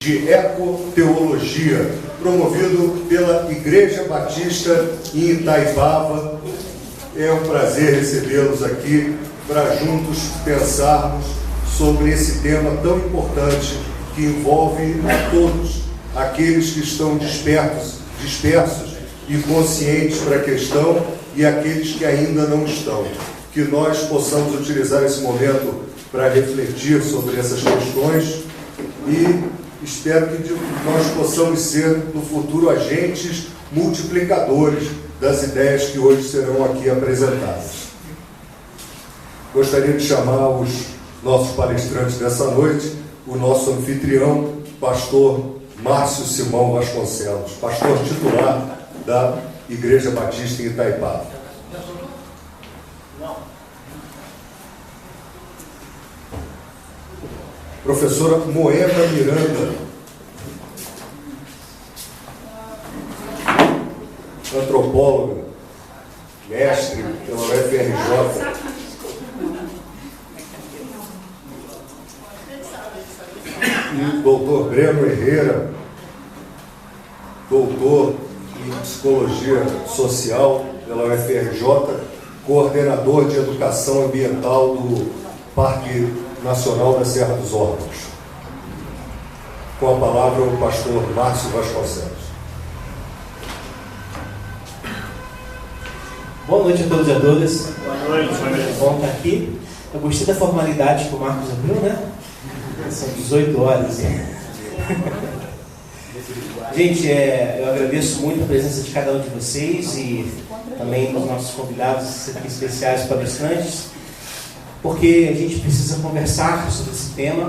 de ecoteologia, promovido pela Igreja Batista em Itaipava. É um prazer recebê-los aqui para juntos pensarmos sobre esse tema tão importante que envolve a todos aqueles que estão dispersos e conscientes para a questão e aqueles que ainda não estão. Que nós possamos utilizar esse momento para refletir sobre essas questões e espero que nós possamos ser, no futuro, agentes multiplicadores das ideias que hoje serão aqui apresentadas. Gostaria de chamar os nossos palestrantes dessa noite, o nosso anfitrião, pastor Márcio Simão Vasconcelos, pastor titular da Igreja Batista em Itaipava. Professora Moema Miranda, antropóloga, mestre pela UFRJ. E doutor Breno Herrera, doutor em Psicologia Social pela UFRJ, coordenador de Educação Ambiental do Parque Nacional da Serra dos Órgãos. Com a palavra o pastor Márcio Vasconcelos. Boa noite a todos e a todas. Boa noite. Bom estar aqui. Eu gostei da formalidade que o Marcos abriu, né? São 18 horas. Gente, eu agradeço muito a presença de cada um de vocês e também dos nossos convidados aqui especiais, palestrantes, porque a gente precisa conversar sobre esse tema.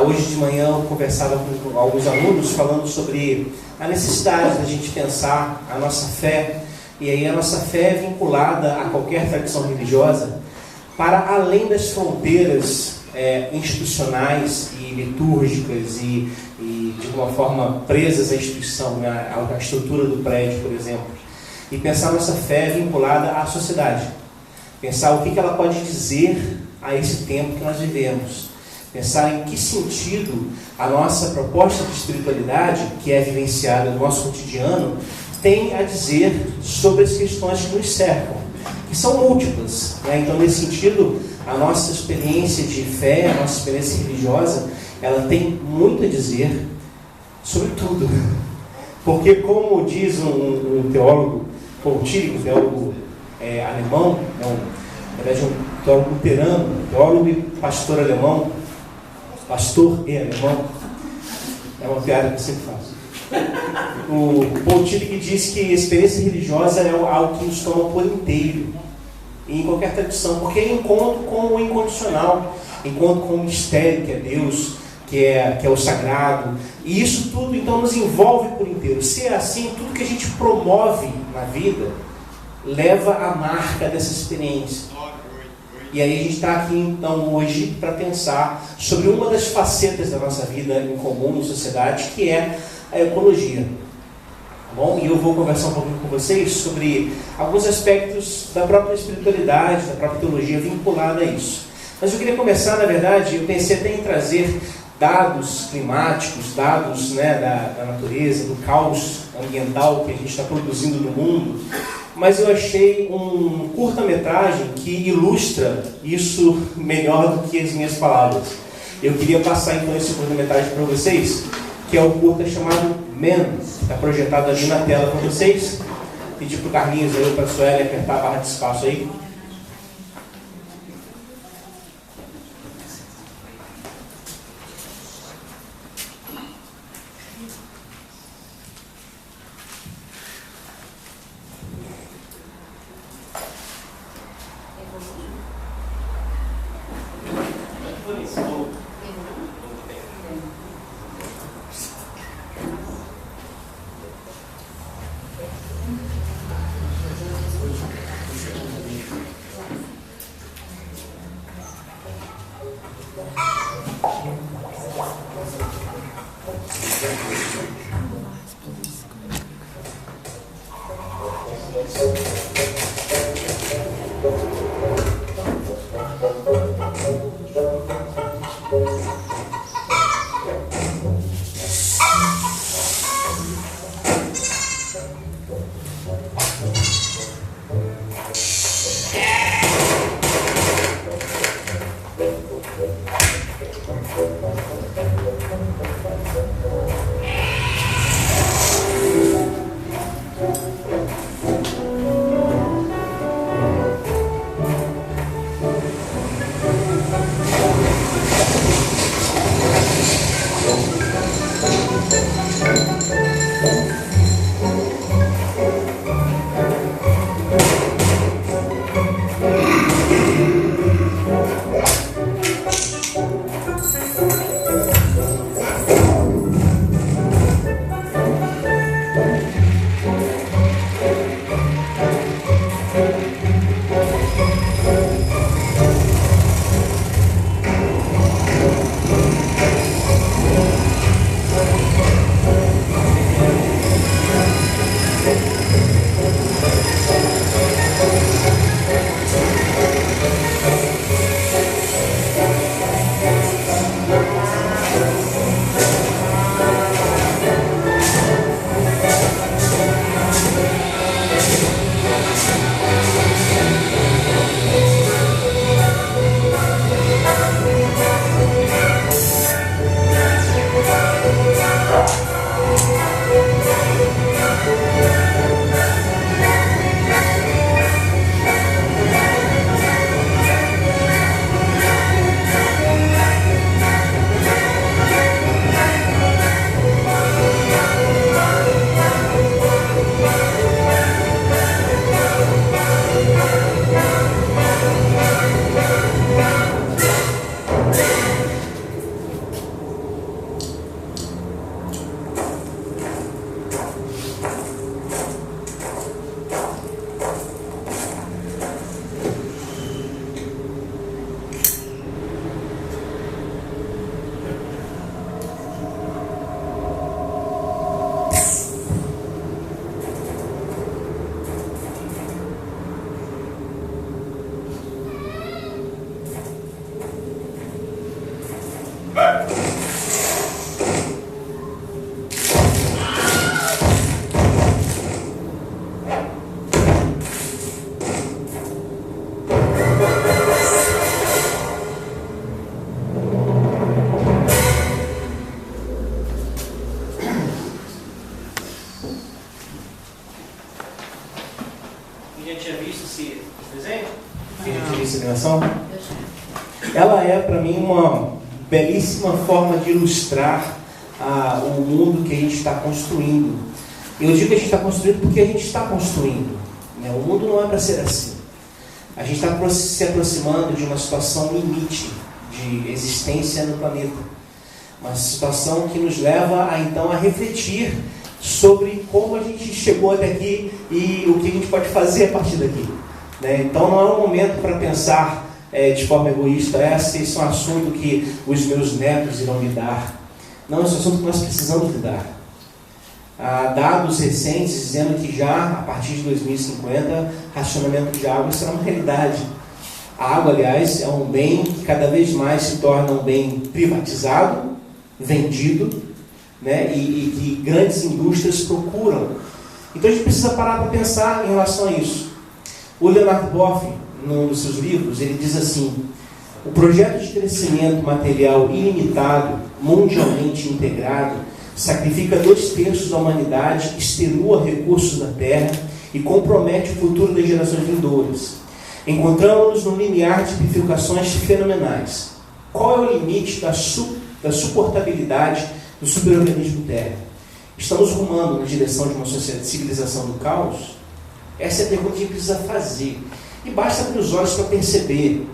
Hoje de manhã eu conversava com alguns alunos falando sobre a necessidade da gente pensar a nossa fé, e aí a nossa fé é vinculada a qualquer tradição religiosa para além das fronteiras institucionais e litúrgicas e de alguma forma presas à instituição, né, à estrutura do prédio, por exemplo. E pensar a nossa fé vinculada à sociedade. Pensar o que ela pode dizer a esse tempo que nós vivemos. Pensar em que sentido a nossa proposta de espiritualidade, que é vivenciada no nosso cotidiano, tem a dizer sobre as questões que nos cercam, que são múltiplas, né? Então, nesse sentido, a nossa experiência de fé, a nossa experiência religiosa, ela tem muito a dizer sobre tudo. Porque, como diz um teólogo, Paul Tillich, um teólogo alemão, na verdade um teólogo luterano, teólogo e pastor alemão, pastor e alemão, é uma piada que eu sempre faço. O Paul Tillich diz que a experiência religiosa é algo que nos toma por inteiro, em qualquer tradição, porque é encontro com o incondicional, encontro com o mistério que é Deus, que é o sagrado, e isso tudo então nos envolve por inteiro. Se é assim, tudo que a gente promove na vida leva a marca dessa experiência. E aí a gente está aqui então hoje para pensar sobre uma das facetas da nossa vida em comum na sociedade, que é a ecologia. Tá bom? E eu vou conversar um pouquinho com vocês sobre alguns aspectos da própria espiritualidade, da própria teologia vinculada a isso. Mas eu queria começar, na verdade, eu pensei até em trazer dados climáticos, dados, né, da natureza, do caos ambiental que a gente está produzindo no mundo, mas eu achei um curta-metragem que ilustra isso melhor do que as minhas palavras. Eu queria passar então esse curta-metragem para vocês, que é o curta chamado Men, está projetado ali na tela para vocês. Pedir para o Carlinhos aí, para a Sueli apertar a barra de espaço aí. Ela é, para mim, uma belíssima forma de ilustrar o mundo que a gente está construindo. Eu digo que a gente está construindo porque a gente está construindo, né? O mundo não é para ser assim. A gente está se aproximando de uma situação limite de existência no planeta. Uma situação que nos leva, então, a refletir sobre como a gente chegou até aqui e o que a gente pode fazer a partir daqui, né? Então, não é um momento para pensar de forma egoísta, esse é um assunto que os meus netos irão me dar. Não, esse é um assunto que nós precisamos lidar. Há dados recentes dizendo que já, a partir de 2050, racionamento de água será uma realidade. A água, aliás, é um bem que cada vez mais se torna um bem privatizado, vendido, né? e que grandes indústrias procuram. Então a gente precisa parar para pensar em relação a isso. O Leonard Boff, num dos seus livros, ele diz assim: o projeto de crescimento material ilimitado, mundialmente integrado, sacrifica 2/3 da humanidade, extenua recursos da Terra e compromete o futuro das gerações vindouras. Encontramos-nos no limiar de bifurcações fenomenais. Qual é o limite da suportabilidade do superorganismo Terra? Estamos rumando na direção de uma sociedade de civilização do caos? Essa é a pergunta que a gente precisa fazer. E basta abrir os olhos para perceber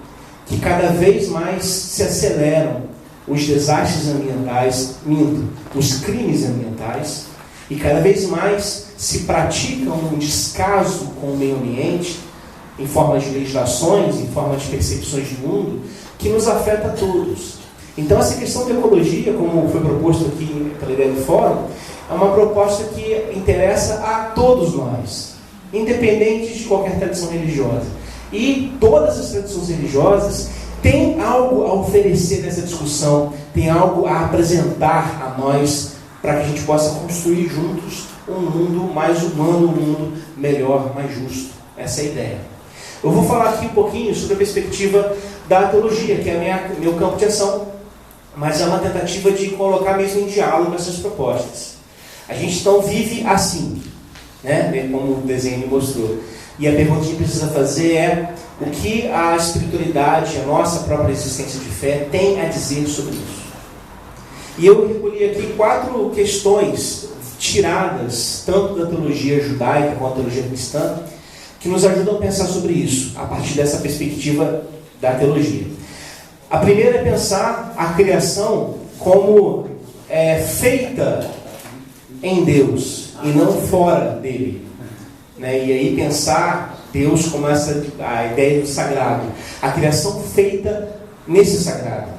que cada vez mais se aceleram os desastres ambientais, os crimes ambientais, e cada vez mais se pratica um descaso com o meio ambiente, em forma de legislações, em forma de percepções de mundo, que nos afeta a todos. Então essa questão de ecologia, como foi proposto aqui pela ideia do fórum, é uma proposta que interessa a todos nós, independente de qualquer tradição religiosa. E todas as tradições religiosas têm algo a oferecer nessa discussão, têm algo a apresentar a nós, para que a gente possa construir juntos um mundo mais humano, um mundo melhor, mais justo. Essa é a ideia. Eu vou falar aqui um pouquinho sobre a perspectiva da teologia, que é meu campo de ação, mas é uma tentativa de colocar mesmo em diálogo essas propostas. A gente então vive assim, né? Como o desenho me mostrou. E a pergunta que a gente precisa fazer é: o que a espiritualidade, a nossa própria existência de fé, tem a dizer sobre isso? E eu recolhi aqui 4 questões tiradas, tanto da teologia judaica quanto da teologia cristã, que nos ajudam a pensar sobre isso, a partir dessa perspectiva da teologia. A primeira é pensar a criação como feita em Deus e não fora dele. Né? E aí pensar Deus como a ideia do sagrado. A criação feita nesse sagrado.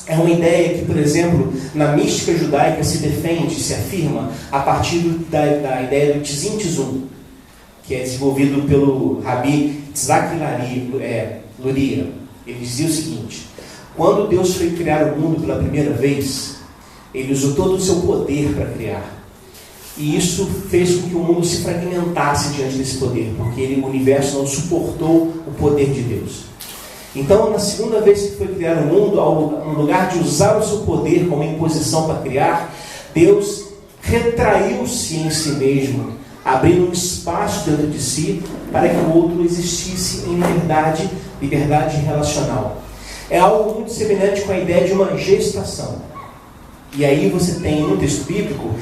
É uma ideia que, por exemplo, na mística judaica se defende, se afirma, a partir da ideia do Tzim Tzum, que é desenvolvido pelo Rabi Tzak Luria. Ele dizia o seguinte: quando Deus foi criar o mundo pela primeira vez, ele usou todo o seu poder para criar. E isso fez com que o mundo se fragmentasse diante desse poder, porque o universo não suportou o poder de Deus. Então, na segunda vez que foi criar o mundo, no lugar de usar o seu poder como imposição para criar, Deus retraiu-se em si mesmo, abrindo um espaço dentro de si para que o outro existisse em liberdade relacional. É algo muito semelhante com a ideia de uma gestação. E aí você tem no texto bíblico,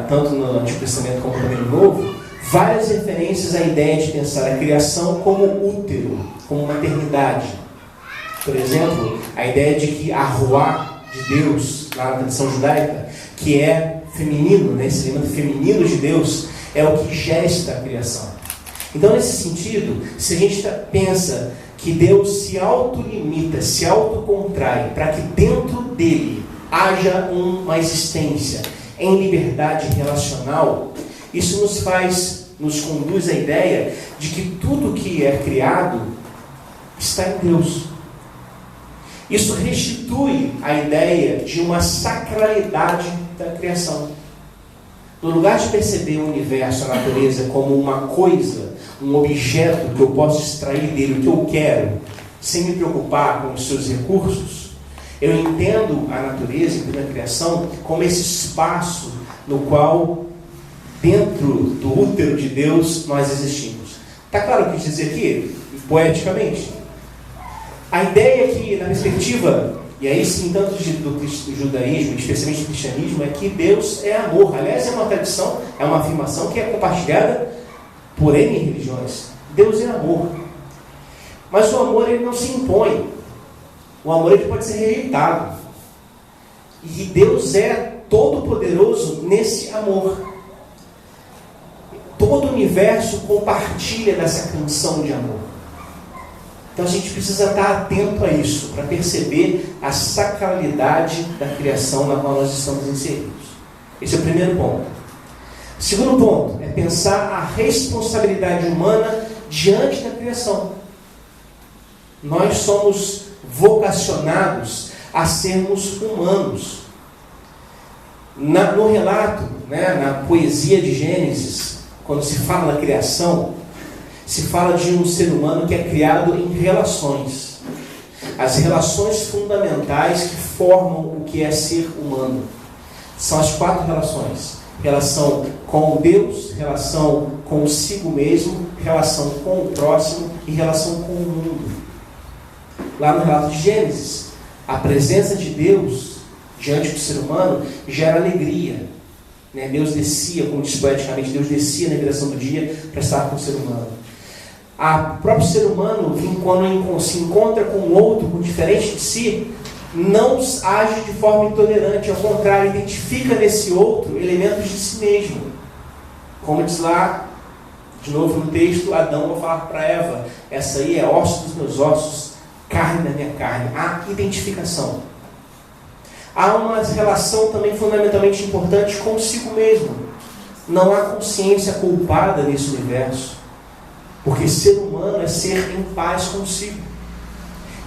tanto no Antigo Testamento como também no Novo, várias referências à ideia de pensar a criação como útero, como maternidade. Por exemplo, a ideia de que a Ruá de Deus, lá na tradição judaica, que é feminino, né, esse elemento feminino de Deus, é o que gesta a criação. Então, nesse sentido, se a gente pensa que Deus se autolimita, se autocontrai, para que dentro dele haja uma existência em liberdade relacional, isso nos conduz à ideia de que tudo que é criado está em Deus. Isso restitui a ideia de uma sacralidade da criação. No lugar de perceber o universo, a natureza, como uma coisa, um objeto que eu posso extrair dele o que eu quero, sem me preocupar com os seus recursos, eu entendo a natureza e a criação como esse espaço no qual, dentro do útero de Deus, nós existimos. Está claro o que dizer aqui? Poeticamente. A ideia que, na perspectiva, e aí sim, tanto do judaísmo, especialmente do cristianismo, é que Deus é amor. Aliás, é uma tradição, é uma afirmação que é compartilhada por N religiões. Deus é amor. Mas o amor, ele não se impõe. O amor, ele pode ser rejeitado. E Deus é todo-poderoso nesse amor. Todo o universo compartilha dessa canção de amor. Então a gente precisa estar atento a isso, para perceber a sacralidade da criação na qual nós estamos inseridos. Esse é o primeiro ponto. O segundo ponto é pensar a responsabilidade humana diante da criação. Nós somos vocacionados a sermos humanos. No relato, na poesia de Gênesis, quando se fala da criação, se fala de um ser humano que é criado em relações. As relações fundamentais que formam o que é ser humano. São as 4 relações. Relação com Deus, relação consigo mesmo, relação com o próximo e relação com o mundo. Lá no relato de Gênesis, a presença de Deus diante do ser humano gera alegria. Deus descia, como diz poeticamente, Deus descia na viração do dia para estar com o ser humano. O próprio ser humano, quando se encontra com o outro, com diferente de si, não age de forma intolerante, ao contrário, identifica nesse outro elementos de si mesmo. Como diz lá, de novo no texto, Adão vai falar para Eva: essa aí é osso dos meus ossos, carne da minha carne. Há identificação. Há uma relação também fundamentalmente importante consigo mesmo. Não há consciência culpada nesse universo. Porque ser humano é ser em paz consigo.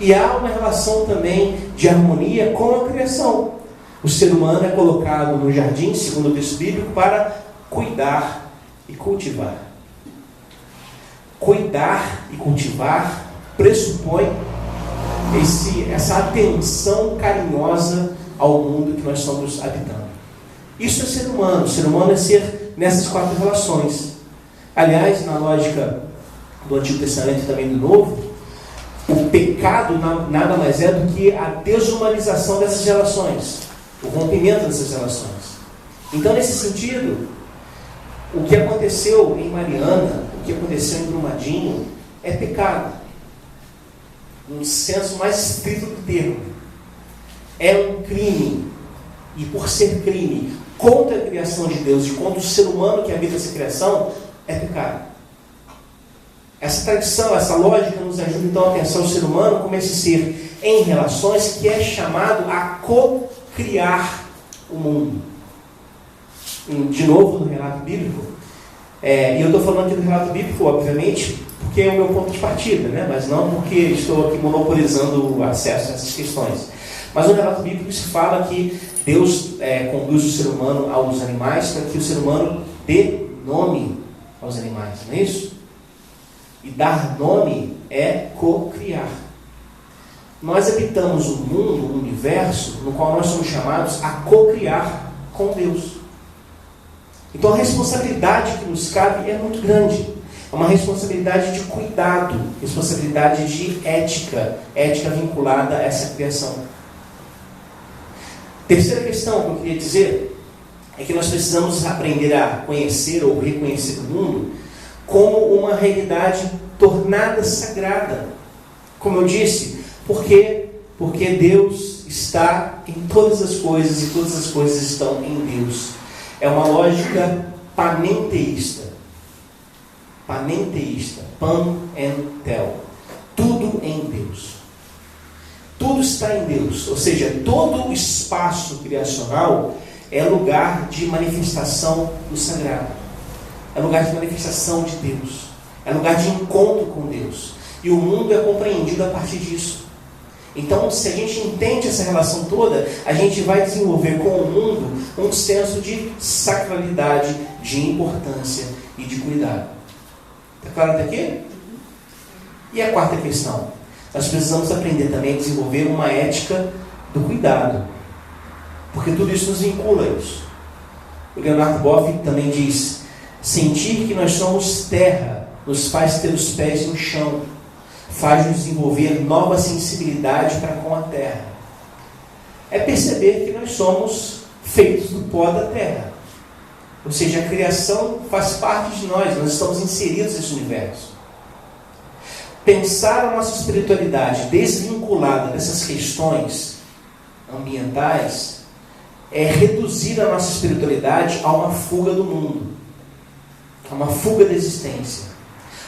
E há uma relação também de harmonia com a criação. O ser humano é colocado no jardim, segundo o texto bíblico, para cuidar e cultivar. Cuidar e cultivar pressupõe essa atenção carinhosa ao mundo que nós estamos habitando. Isso é ser humano. O ser humano é ser nessas 4 relações. Aliás, na lógica do Antigo Testamento e também do Novo, o pecado nada mais é do que a desumanização dessas relações. o rompimento dessas relações. Então, nesse sentido, o que aconteceu em Mariana, o que aconteceu em Brumadinho, é pecado. No senso mais estrito do termo. É um crime. E por ser crime contra a criação de Deus e contra o ser humano que habita essa criação, é pecado. Essa tradição, essa lógica nos ajuda então a pensar o ser humano como esse ser em relações que é chamado a co-criar o mundo. De novo, no relato bíblico, e eu estou falando aqui do relato bíblico, obviamente, porque é o meu ponto de partida, né? Mas não porque estou aqui monopolizando o acesso a essas questões. Mas no relato bíblico se fala que Deus conduz o ser humano aos animais para que o ser humano dê nome aos animais, não é isso? E dar nome é co-criar. Nós habitamos um mundo, um universo, no qual nós somos chamados a co-criar com Deus. Então a responsabilidade que nos cabe é muito grande. É uma responsabilidade de cuidado, responsabilidade de ética vinculada a essa criação. Terceira questão que eu queria dizer é que nós precisamos aprender a conhecer ou reconhecer o mundo como uma realidade tornada sagrada. Como eu disse, porque Deus está em todas as coisas e todas as coisas estão em Deus. É uma lógica panenteísta. Panenteísta. Pan and tel. Tudo em Deus. Tudo está em Deus. Ou seja, todo o espaço criacional é lugar de manifestação do sagrado. É lugar de manifestação de Deus. É lugar de encontro com Deus. E o mundo é compreendido a partir disso. Então, se a gente entende essa relação toda, a gente vai desenvolver com o mundo um senso de sacralidade, de importância e de cuidado. Está claro até aqui? E a quarta questão? Nós precisamos aprender também a desenvolver uma ética do cuidado. Porque tudo isso nos vincula a isso. O Leonardo Boff também diz: sentir que nós somos terra nos faz ter os pés no chão, faz-nos desenvolver nova sensibilidade para com a terra. É perceber que nós somos feitos do pó da terra. Ou seja, a criação faz parte de nós, nós estamos inseridos nesse universo. Pensar a nossa espiritualidade desvinculada dessas questões ambientais é reduzir a nossa espiritualidade a uma fuga do mundo, a uma fuga da existência.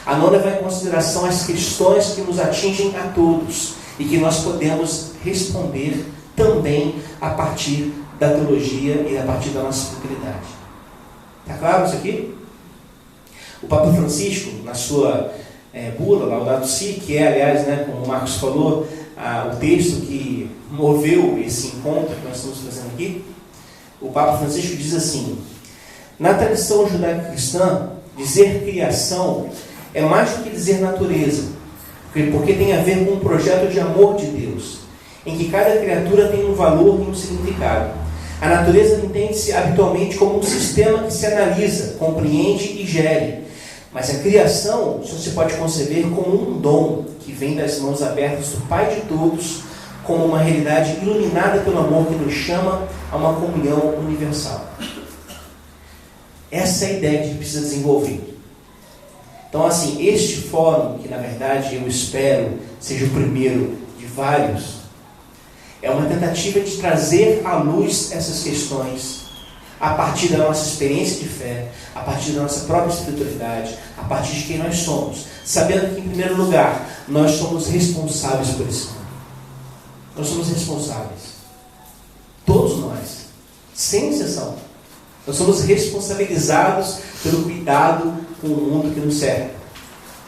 A não levar em consideração as questões que nos atingem a todos e que nós podemos responder também a partir da teologia e a partir da nossa espiritualidade. Está claro isso aqui? O Papa Francisco, na sua bula, Laudato Si, que é, aliás, né, como o Marcos falou, o texto que moveu esse encontro que nós estamos fazendo aqui, o Papa Francisco diz assim: na tradição judaico-cristã, dizer criação é mais do que dizer natureza, porque tem a ver com um projeto de amor de Deus, em que cada criatura tem um valor e um significado. A natureza entende-se habitualmente como um sistema que se analisa, compreende e gere. Mas a criação só se pode conceber como um dom que vem das mãos abertas do Pai de todos, como uma realidade iluminada pelo amor que nos chama a uma comunhão universal. Essa é a ideia que a gente precisa desenvolver. Então, assim, este fórum, que na verdade eu espero seja o primeiro de vários, é uma tentativa de trazer à luz essas questões a partir da nossa experiência de fé, a partir da nossa própria espiritualidade, a partir de quem nós somos, sabendo que, em primeiro lugar, nós somos responsáveis por esse mundo. Nós somos responsáveis. Todos nós, sem exceção. Nós somos responsabilizados pelo cuidado com o mundo que nos serve.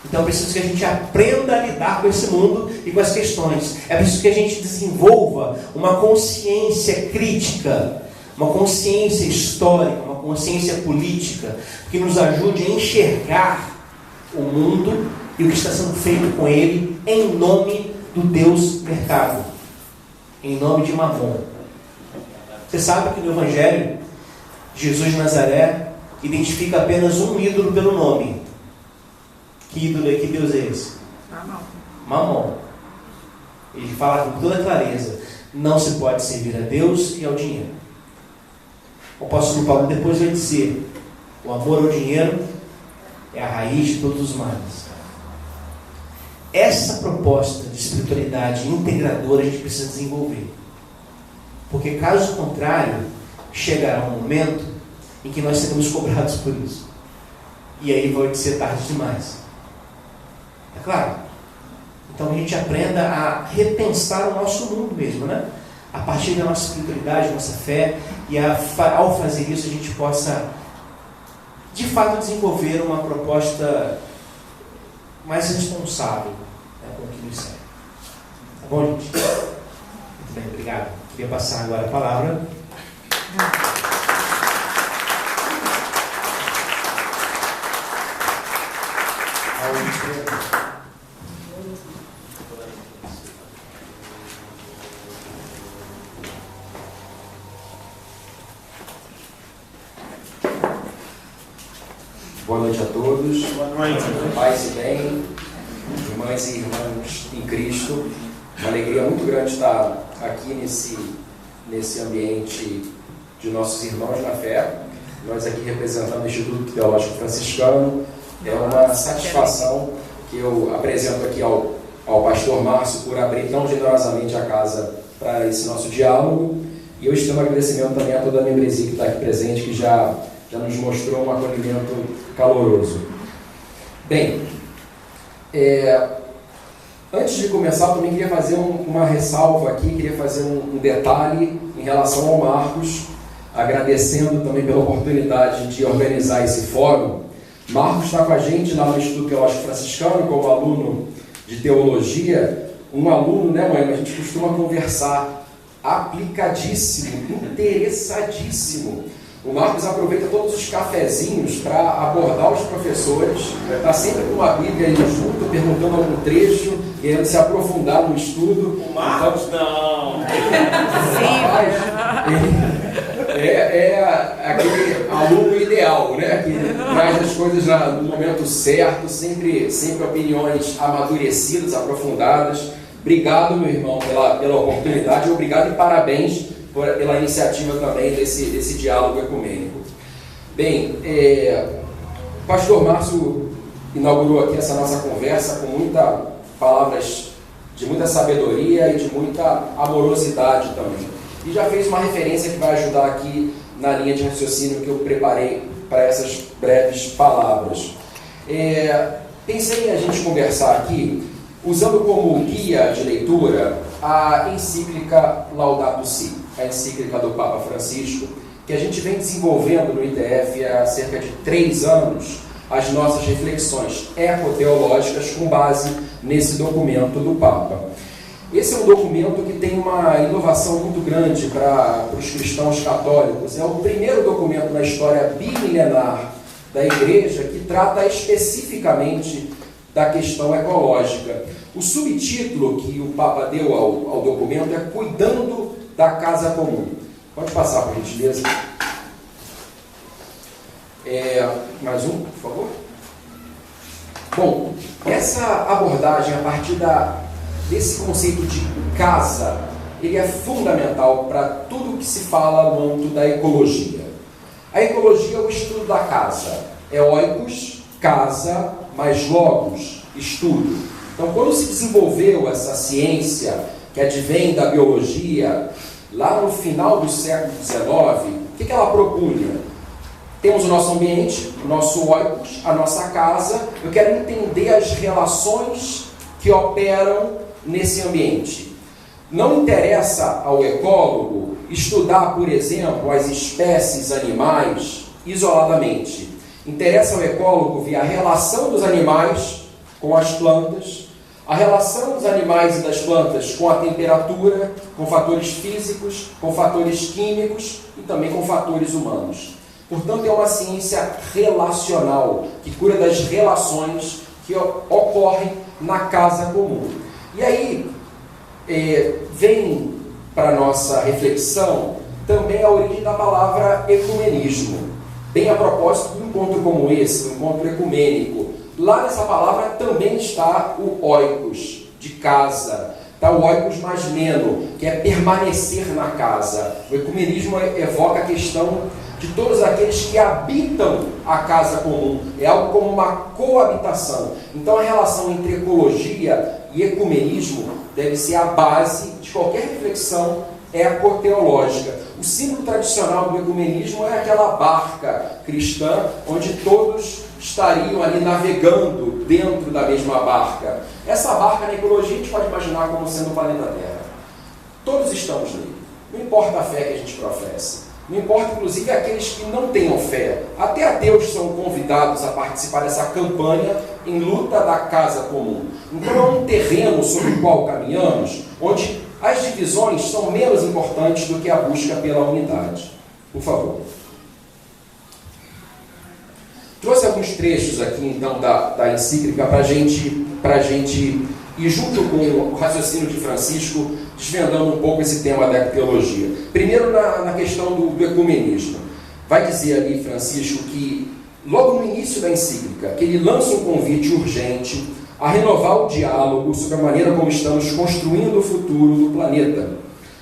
Então é preciso que a gente aprenda a lidar com esse mundo e com as questões. É preciso que a gente desenvolva uma consciência crítica, uma consciência histórica, uma consciência política, que nos ajude a enxergar o mundo e o que está sendo feito com ele em nome do Deus mercado, em nome de Mamon. Você sabe que no Evangelho, Jesus de Nazaré identifica apenas um ídolo pelo nome. Que ídolo é? Que Deus é esse? Mamon. Ele fala com toda clareza: não se pode servir a Deus e ao dinheiro. O apóstolo Paulo depois vai dizer: o amor ao dinheiro é a raiz de todos os males. Essa proposta de espiritualidade integradora a gente precisa desenvolver. Porque caso contrário, chegará um momento em que nós seremos cobrados por isso. E aí vai ser tarde demais. É claro? Então a gente aprenda a repensar o nosso mundo mesmo, né? A partir da nossa espiritualidade, da nossa fé, e ao fazer isso a gente possa de fato desenvolver uma proposta mais responsável, né, com o que nos serve. Tá bom, gente? Muito bem, obrigado. Queria passar agora a palavra. Boa noite a todos. Boa noite. Paz e bem, irmãs e irmãos em Cristo. Uma alegria muito grande estar aqui nesse ambiente de nossos irmãos na fé. Nós aqui representando o Instituto Teológico Franciscano. É uma satisfação que eu apresento aqui ao pastor Márcio por abrir tão generosamente a casa para esse nosso diálogo. E eu extremo agradecimento também a toda a membresia que está aqui presente, que já nos mostrou um acolhimento caloroso. Bem, antes de começar, eu também queria fazer uma ressalva aqui, queria fazer um detalhe em relação ao Marcos, agradecendo também pela oportunidade de organizar esse fórum. Marcos está com a gente lá no Instituto Teológico Franciscano, como aluno de teologia, um aluno, né, mãe? A gente costuma conversar, aplicadíssimo, interessadíssimo. O Marcos aproveita todos os cafezinhos para abordar os professores, está sempre com uma Bíblia ali junto, perguntando algum trecho, querendo se aprofundar no estudo. O Marcos não! É aquele aluno ideal, né? Que traz as coisas no momento certo, sempre opiniões amadurecidas, aprofundadas. Obrigado, meu irmão, pela oportunidade, obrigado e parabéns pela iniciativa também desse diálogo ecumênico. Bem, o pastor Márcio inaugurou aqui essa nossa conversa com muitas palavras de muita sabedoria e de muita amorosidade também. E já fez uma referência que vai ajudar aqui na linha de raciocínio que eu preparei para essas breves palavras. Pensei em a gente conversar aqui, usando como guia de leitura a encíclica Laudato Si, a encíclica do Papa Francisco, que a gente vem desenvolvendo no ITF há cerca de 3 anos, as nossas reflexões ecoteológicas com base nesse documento do Papa. Esse é um documento que tem uma inovação muito grande para os cristãos católicos. É o primeiro documento na história bimilenar da Igreja que trata especificamente da questão ecológica. O subtítulo que o Papa deu ao documento é Cuidando da Casa Comum. Pode passar, por gentileza. Mais um, por favor. Bom, essa abordagem a partir desse conceito de casa, ele é fundamental para tudo que se fala no âmbito da ecologia. A ecologia é o estudo da casa. É oikos, casa, mais logos, estudo. Então, quando se desenvolveu essa ciência que advém da biologia, lá no final do século XIX, o que ela propunha? Temos o nosso ambiente, o nosso oikos, a nossa casa. Eu quero entender as relações que operam nesse ambiente. Não interessa ao ecólogo estudar, por exemplo, as espécies animais isoladamente. Interessa ao ecólogo ver a relação dos animais com as plantas, a relação dos animais e das plantas com a temperatura, com fatores físicos, com fatores químicos e também com fatores humanos. Portanto, é uma ciência relacional, que cura das relações que ocorrem na casa comum. E aí, vem para a nossa reflexão também a origem da palavra ecumenismo. Bem a propósito de um encontro como esse, um encontro ecumênico, lá nessa palavra também está o oikos, de casa. Tá? O oikos mais meno, que é permanecer na casa. O ecumenismo evoca a questão de todos aqueles que habitam a casa comum. É algo como uma coabitação. Então a relação entre ecologia e ecumenismo deve ser a base de qualquer reflexão ecoteológica. O símbolo tradicional do ecumenismo é aquela barca cristã, onde todos estariam ali navegando dentro da mesma barca. Essa barca na ecologia a gente pode imaginar como sendo o planeta Terra. Todos estamos nele. Não importa a fé que a gente professa. Não importa, inclusive, aqueles que não tenham fé. Até ateus são convidados a participar dessa campanha em luta da casa comum. Então é um terreno sobre o qual caminhamos, onde as divisões são menos importantes do que a busca pela unidade. Por favor. Trouxe alguns trechos aqui, então, da encíclica para a gente ir junto com o raciocínio de Francisco, desvendando um pouco esse tema da teologia. Primeiro, na questão do ecumenismo. Vai dizer ali, Francisco, que logo no início da encíclica, que ele lança um convite urgente a renovar o diálogo sobre a maneira como estamos construindo o futuro do planeta.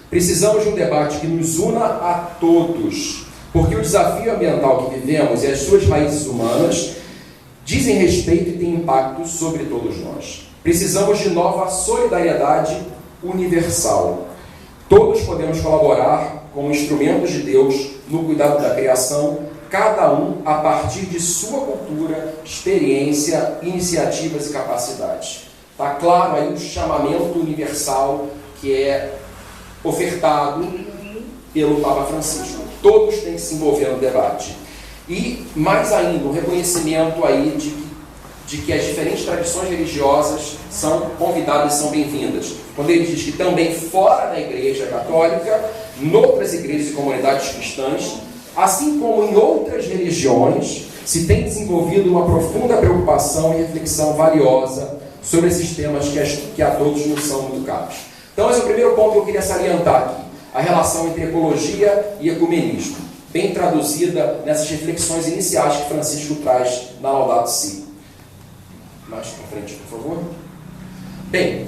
Precisamos de um debate que nos una a todos, porque o desafio ambiental que vivemos e as suas raízes humanas dizem respeito e têm impacto sobre todos nós. Precisamos de nova solidariedade universal. Todos podemos colaborar como instrumentos de Deus no cuidado da criação, cada um a partir de sua cultura, experiência, iniciativas e capacidades. Está claro aí o chamamento universal que é ofertado pelo Papa Francisco. Todos têm que se envolver no debate. E, mais ainda, um reconhecimento aí de que as diferentes tradições religiosas são convidadas e são bem-vindas. Quando ele diz que também fora da Igreja Católica, noutras igrejas e comunidades cristãs, assim como em outras religiões, se tem desenvolvido uma profunda preocupação e reflexão valiosa sobre esses temas que a todos nos são muito caros. Então, esse é o primeiro ponto que eu queria salientar aqui, a relação entre ecologia e ecumenismo, bem traduzida nessas reflexões iniciais que Francisco traz na Laudato Si. Mais para frente, por favor. Bem,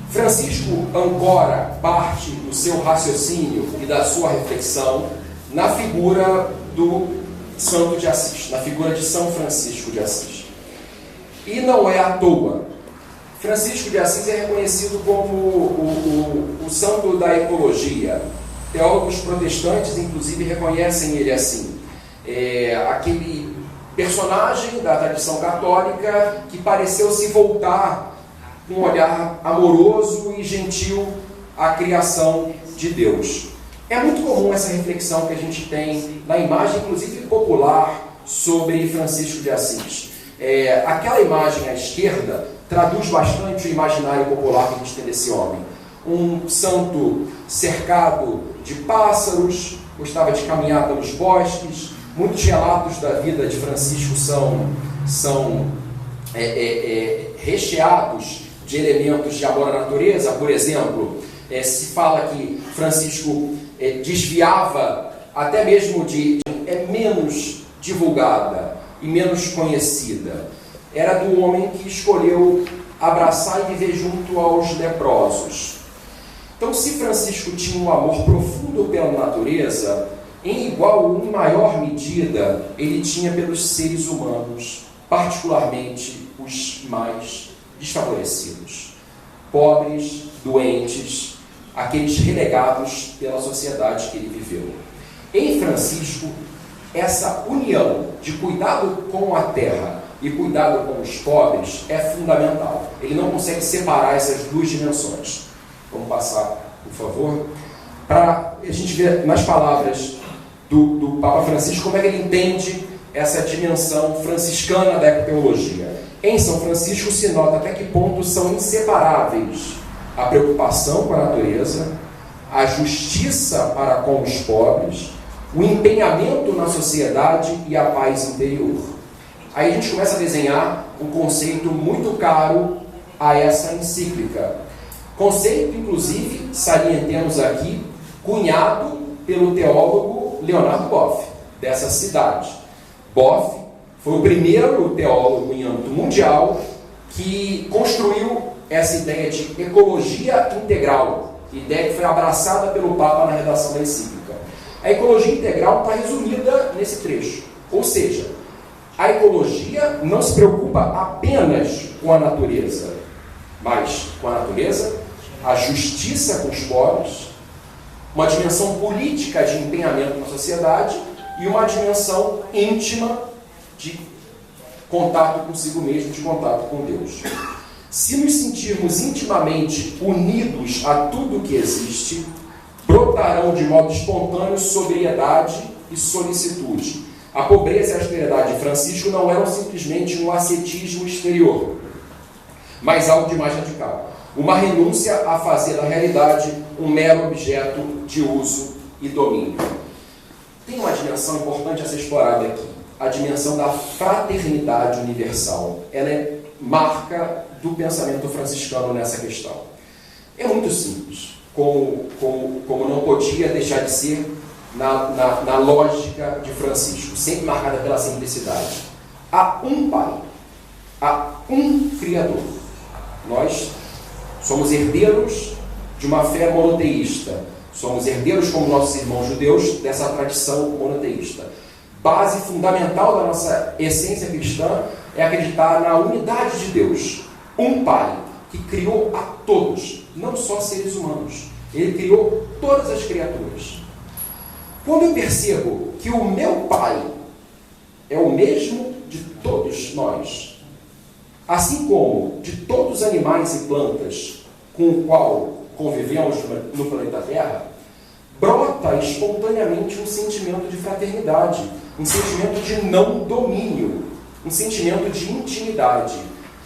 Francisco ancora parte do seu raciocínio e da sua reflexão na figura do Santo de Assis, na figura de São Francisco de Assis. E não é à toa. Francisco de Assis é reconhecido como o santo da ecologia. Teólogos protestantes, inclusive, reconhecem ele assim. Aquele personagem da tradição católica que pareceu se voltar com um olhar amoroso e gentil à criação de Deus. É muito comum essa reflexão que a gente tem na imagem, inclusive popular, sobre Francisco de Assis. Aquela imagem à esquerda traduz bastante o imaginário popular que a gente tem desse homem. Um santo cercado de pássaros, gostava de caminhar pelos bosques. Muitos relatos da vida de Francisco são recheados de elementos de amor à natureza. Por exemplo, se fala que Francisco desviava até mesmo menos divulgada e menos conhecida. Era do homem que escolheu abraçar e viver junto aos leprosos. Então, se Francisco tinha um amor profundo pela natureza, em igual ou em maior medida, ele tinha pelos seres humanos, particularmente os mais desfavorecidos, pobres, doentes, aqueles relegados pela sociedade que ele viveu. Em Francisco, essa união de cuidado com a terra e cuidado com os pobres é fundamental. Ele não consegue separar essas duas dimensões. Vamos passar, por favor, para a gente ver nas palavras do Papa Francisco como é que ele entende essa dimensão franciscana da ecoteologia. Em São Francisco se nota até que ponto são inseparáveis a preocupação com a natureza, a justiça para com os pobres, o empenhamento na sociedade e a paz interior. Aí a gente começa a desenhar um conceito muito caro a essa encíclica. Conceito, inclusive, salientemos aqui, cunhado pelo teólogo Leonardo Boff, dessa cidade. Boff foi o primeiro teólogo em âmbito mundial que construiu essa ideia de ecologia integral, ideia que foi abraçada pelo Papa na redação da encíclica. A ecologia integral está resumida nesse trecho, ou seja, a ecologia não se preocupa apenas com a natureza, mas com a natureza, a justiça com os pobres, uma dimensão política de empenhamento na sociedade e uma dimensão íntima de contato consigo mesmo, de contato com Deus. Se nos sentirmos intimamente unidos a tudo que existe, brotarão de modo espontâneo sobriedade e solicitude. A pobreza e a austeridade de Francisco não eram simplesmente um ascetismo exterior, mas algo de mais radical. Uma renúncia a fazer da realidade um mero objeto de uso e domínio. Tem uma dimensão importante a ser explorada aqui, a dimensão da fraternidade universal. Ela é marca do pensamento franciscano nessa questão. É muito simples, como não podia deixar de ser na lógica de Francisco, sempre marcada pela simplicidade. Há um Pai, há um Criador. Nós somos herdeiros de uma fé monoteísta, somos herdeiros, como nossos irmãos judeus, dessa tradição monoteísta. Base fundamental da nossa essência cristã é acreditar na unidade de Deus. Um Pai que criou a todos, não só seres humanos. Ele criou todas as criaturas. Quando eu percebo que o meu Pai é o mesmo de todos nós, assim como de todos os animais e plantas com o qual convivemos no planeta Terra, brota espontaneamente um sentimento de fraternidade, um sentimento de não domínio, um sentimento de intimidade.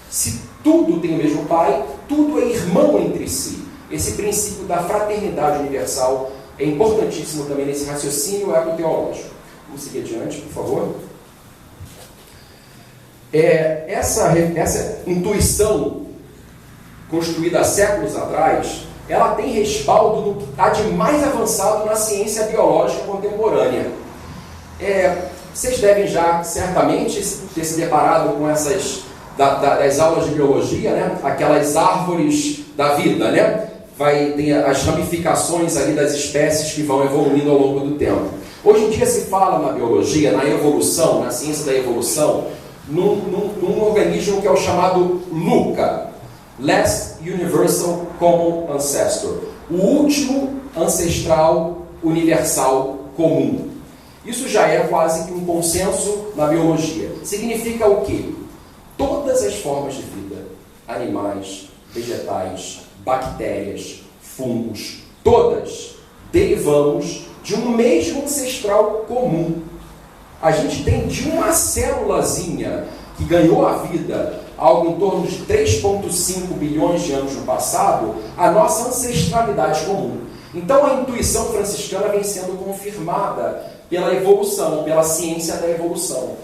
Se tudo tem o mesmo Pai, tudo é irmão entre si. Esse princípio da fraternidade universal é importantíssimo também nesse raciocínio ecoteológico. Vamos seguir adiante, por favor. Essa intuição construída há séculos atrás, ela tem respaldo no que está de mais avançado na ciência biológica contemporânea. Vocês devem já, certamente, ter se deparado com essas das aulas de biologia, né? Aquelas árvores da vida, né? Tem as ramificações ali das espécies que vão evoluindo ao longo do tempo. Hoje em dia se fala na biologia, na evolução, na ciência da evolução, num organismo que é o chamado LUCA, Last Universal Common Ancestor, o último ancestral universal comum. Isso já é quase que um consenso na biologia. Significa o quê? Todas as formas de vida, animais, vegetais, bactérias, fungos, todas derivamos de um mesmo ancestral comum. A gente tem de uma célulazinha que ganhou a vida algo em torno de 3,5 bilhões de anos no passado, a nossa ancestralidade comum. Então a intuição franciscana vem sendo confirmada pela evolução, pela ciência da evolução.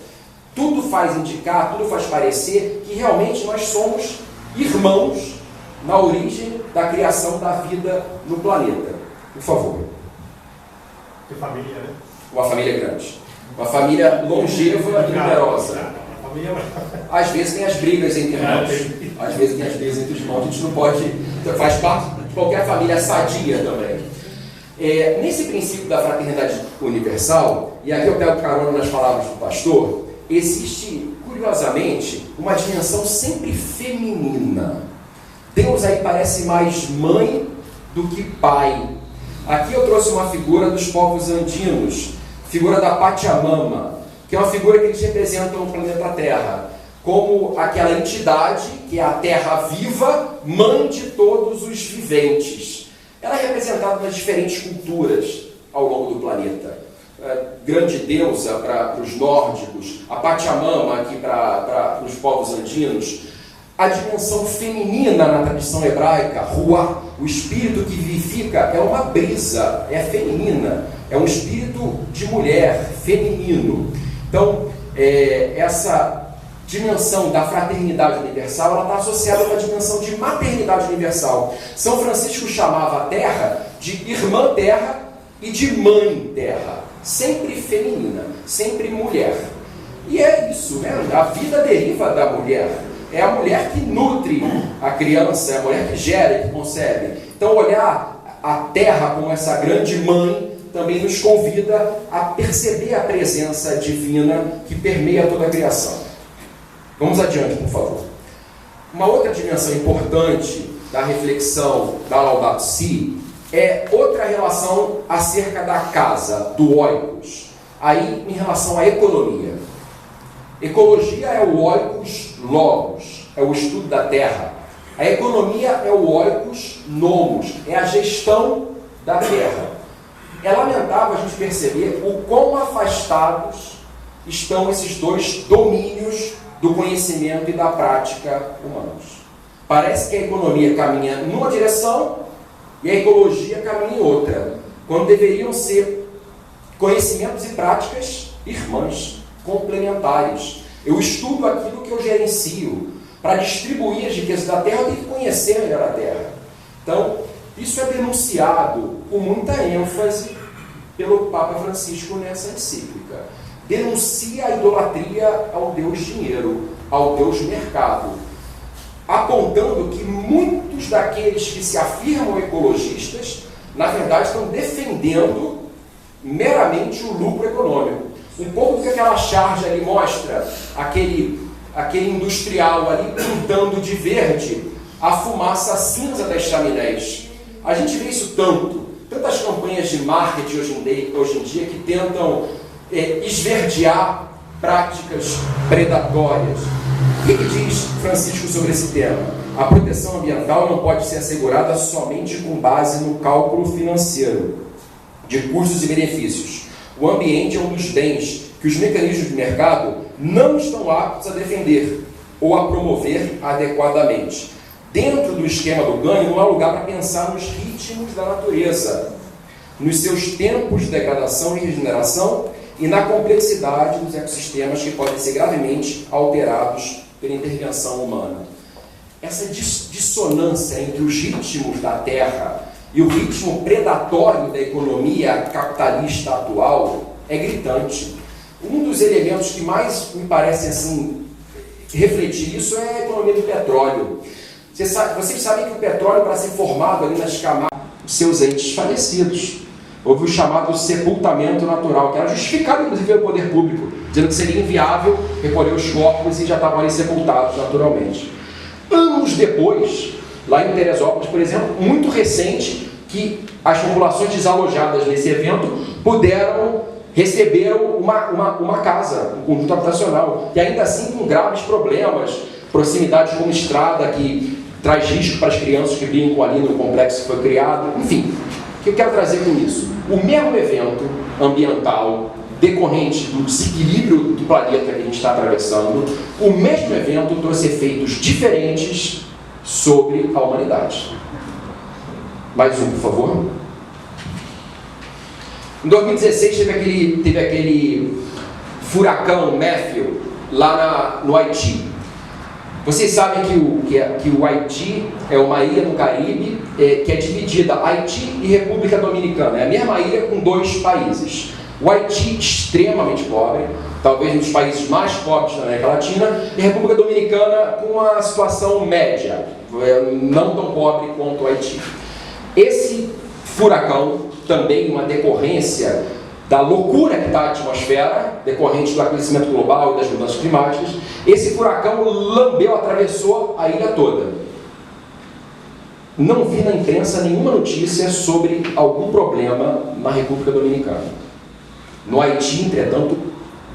Tudo faz indicar, tudo faz parecer que realmente nós somos irmãos na origem da criação da vida no planeta. Por favor. Que família, né? Uma família grande. Uma família longeva e numerosa. Às vezes tem as brigas entre irmãos. Às vezes tem as brigas entre irmãos. A gente não pode... Faz parte de qualquer família sadia também. Nesse princípio da fraternidade universal, e aqui eu pego carona nas palavras do pastor, existe, curiosamente, uma dimensão sempre feminina. Deus aí parece mais mãe do que pai. Aqui eu trouxe uma figura dos povos andinos, figura da Pachamama, que é uma figura que eles representam o planeta Terra, como aquela entidade que é a Terra viva, mãe de todos os viventes. Ela é representada nas diferentes culturas ao longo do planeta. Grande deusa para os nórdicos, a Pachamama aqui para os povos andinos. A dimensão feminina na tradição hebraica, Ruach, o espírito que vivifica, é uma brisa, é feminina, é um espírito de mulher, feminino. Então, essa dimensão da fraternidade universal, ela está associada com a dimensão de maternidade universal. São Francisco chamava a Terra de irmã Terra e de mãe Terra, sempre feminina, sempre mulher. E é isso, né? A vida deriva da mulher. é a mulher que nutre a criança, é a mulher que gera, que concebe. Então, olhar a terra como essa grande mãe também nos convida a perceber a presença divina que permeia toda a criação. Vamos adiante, por favor. Uma outra dimensão importante da reflexão da Laudato Si é outra relação acerca da casa, do oikos. Aí, em relação à economia. Ecologia é o oikos logos, é o estudo da terra. A economia é o oikos nomos, é a gestão da terra. É lamentável a gente perceber o quão afastados estão esses dois domínios do conhecimento e da prática humanos. Parece que a economia caminha numa direção e a ecologia caminha em outra, quando deveriam ser conhecimentos e práticas irmãs, complementares. Eu estudo aquilo que eu gerencio. Para distribuir as riquezas da terra, eu tenho que conhecer melhor a terra. Então, isso é denunciado com muita ênfase pelo Papa Francisco nessa encíclica. Denuncia a idolatria ao Deus dinheiro, ao Deus mercado, apontando que muitos daqueles que se afirmam ecologistas, na verdade, estão defendendo meramente o lucro econômico. Um pouco do que aquela charge ali mostra, aquele industrial ali pintando de verde a fumaça cinza das chaminés. A gente vê isso tantas campanhas de marketing hoje em dia que tentam esverdear práticas predatórias. O que diz Francisco sobre esse tema? A proteção ambiental não pode ser assegurada somente com base no cálculo financeiro de custos e benefícios. O ambiente é um dos bens que os mecanismos de mercado não estão aptos a defender ou a promover adequadamente. Dentro do esquema do ganho, não há lugar para pensar nos ritmos da natureza, nos seus tempos de degradação e regeneração e na complexidade dos ecossistemas que podem ser gravemente alterados pela intervenção humana. Essa dissonância entre os ritmos da Terra e o ritmo predatório da economia capitalista atual é gritante. Um dos elementos que mais me parece assim refletir isso é a economia do petróleo. Vocês sabem que o petróleo, para ser formado ali nas camadas dos seus entes falecidos, houve o chamado sepultamento natural, que era justificado inclusive pelo poder público, dizendo que seria inviável recolher os corpos e já estavam ali sepultados naturalmente. Anos depois, lá em Teresópolis, por exemplo, muito recente, que as populações desalojadas nesse evento receberam uma casa, um conjunto habitacional, e ainda assim com graves problemas, proximidade com estrada que traz risco para as crianças que brincam ali no complexo que foi criado, enfim. O que eu quero trazer com isso? O mesmo evento ambiental decorrente do desequilíbrio do planeta que a gente está atravessando, o mesmo evento trouxe efeitos diferentes sobre a humanidade. Mais um, por favor. Em 2016 teve aquele furacão Matthew lá no Haiti. Vocês sabem que o Haiti é uma ilha no Caribe que é dividida Haiti e República Dominicana. É a mesma ilha com dois países. O Haiti, extremamente pobre, talvez um dos países mais pobres da América Latina, e a República Dominicana com uma situação média, não tão pobre quanto o Haiti. Esse furacão, também uma decorrência da loucura que está a atmosfera, decorrente do aquecimento global e das mudanças climáticas, esse furacão atravessou a ilha toda. Não vi na imprensa nenhuma notícia sobre algum problema na República Dominicana. No Haiti, entretanto,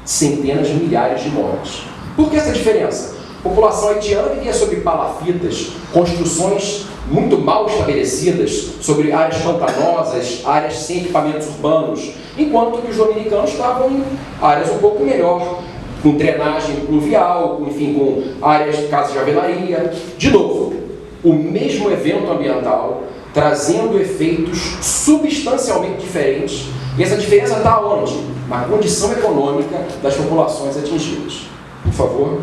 centenas de milhares de mortes. Por que essa diferença? A população haitiana vivia sob palafitas, construções muito mal estabelecidas, sobre áreas pantanosas, áreas sem equipamentos urbanos, enquanto que os dominicanos estavam em áreas um pouco melhor, com drenagem pluvial, com áreas de casas de alvenaria. De novo, o mesmo evento ambiental, trazendo efeitos substancialmente diferentes, e essa diferença está onde? Na condição econômica das populações atingidas. Por favor.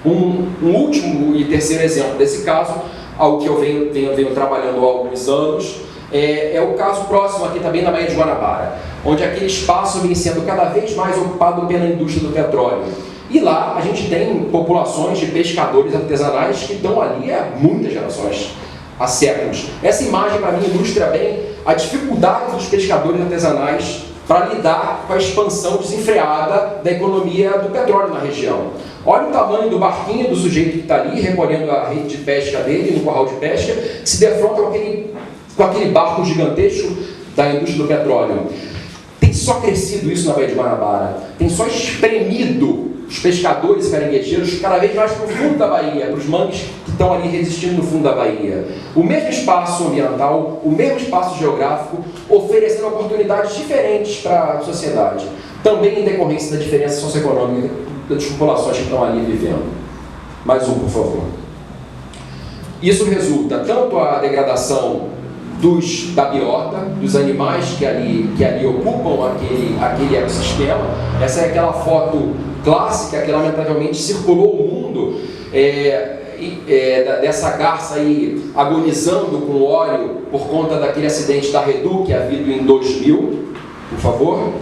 Um último e terceiro exemplo desse caso, algo que eu venho trabalhando há alguns anos, é o caso próximo aqui também na Baía de Guanabara, onde aquele espaço vem sendo cada vez mais ocupado pela indústria do petróleo. E lá a gente tem populações de pescadores artesanais que estão ali há muitas gerações, há séculos. Essa imagem, para mim, ilustra bem a dificuldade dos pescadores artesanais para lidar com a expansão desenfreada da economia do petróleo na região. Olha o tamanho do barquinho do sujeito que está ali, recolhendo a rede de pesca dele no curral de pesca, que se defronta com aquele barco gigantesco da indústria do petróleo. Tem só crescido isso na Baía de Guanabara, tem só espremido os pescadores e caranguejeiros cada vez mais para o fundo da Baía, para os mangues que estão ali resistindo no fundo da Baía. O mesmo espaço ambiental, o mesmo espaço geográfico, oferecendo oportunidades diferentes para a sociedade, também em decorrência da diferença socioeconômica das populações que estão ali vivendo. Mais um, por favor. Isso resulta tanto a degradação da biota, dos animais que ali ocupam aquele ecossistema. Essa é aquela foto clássica que lamentavelmente circulou o mundo, dessa garça aí agonizando com óleo por conta daquele acidente da Redu havido em 2000, por favor.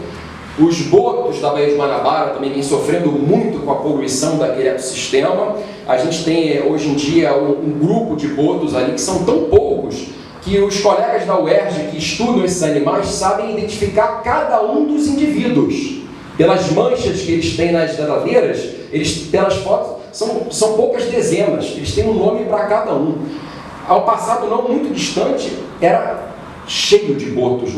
Os botos da Baía de Guanabara também vêm sofrendo muito com a poluição daquele ecossistema. A gente tem hoje em dia um grupo de botos ali que são tão poucos que os colegas da UERJ que estudam esses animais sabem identificar cada um dos indivíduos. Pelas manchas que eles têm nas nadadeiras, pelas fotos, são poucas dezenas, eles têm um nome para cada um. Ao passado não muito distante, era cheio de botos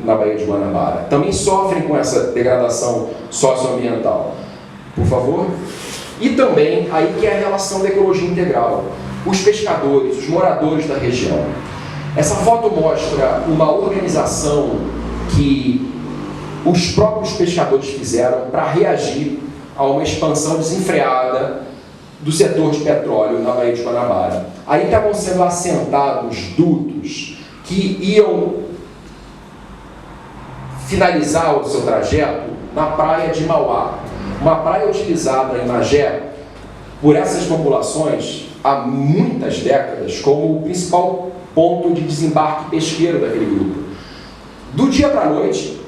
na Baía de Guanabara. Também sofrem com essa degradação socioambiental. Por favor. E também, aí que é a relação da ecologia integral. Os pescadores, os moradores da região. Essa foto mostra uma organização que os próprios pescadores fizeram para reagir a uma expansão desenfreada do setor de petróleo na Baía de Guanabara. Aí estavam sendo assentados dutos que iam finalizar o seu trajeto na praia de Mauá, uma praia utilizada em Magé por essas populações há muitas décadas como o principal ponto de desembarque pesqueiro daquele grupo. Do dia para a noite,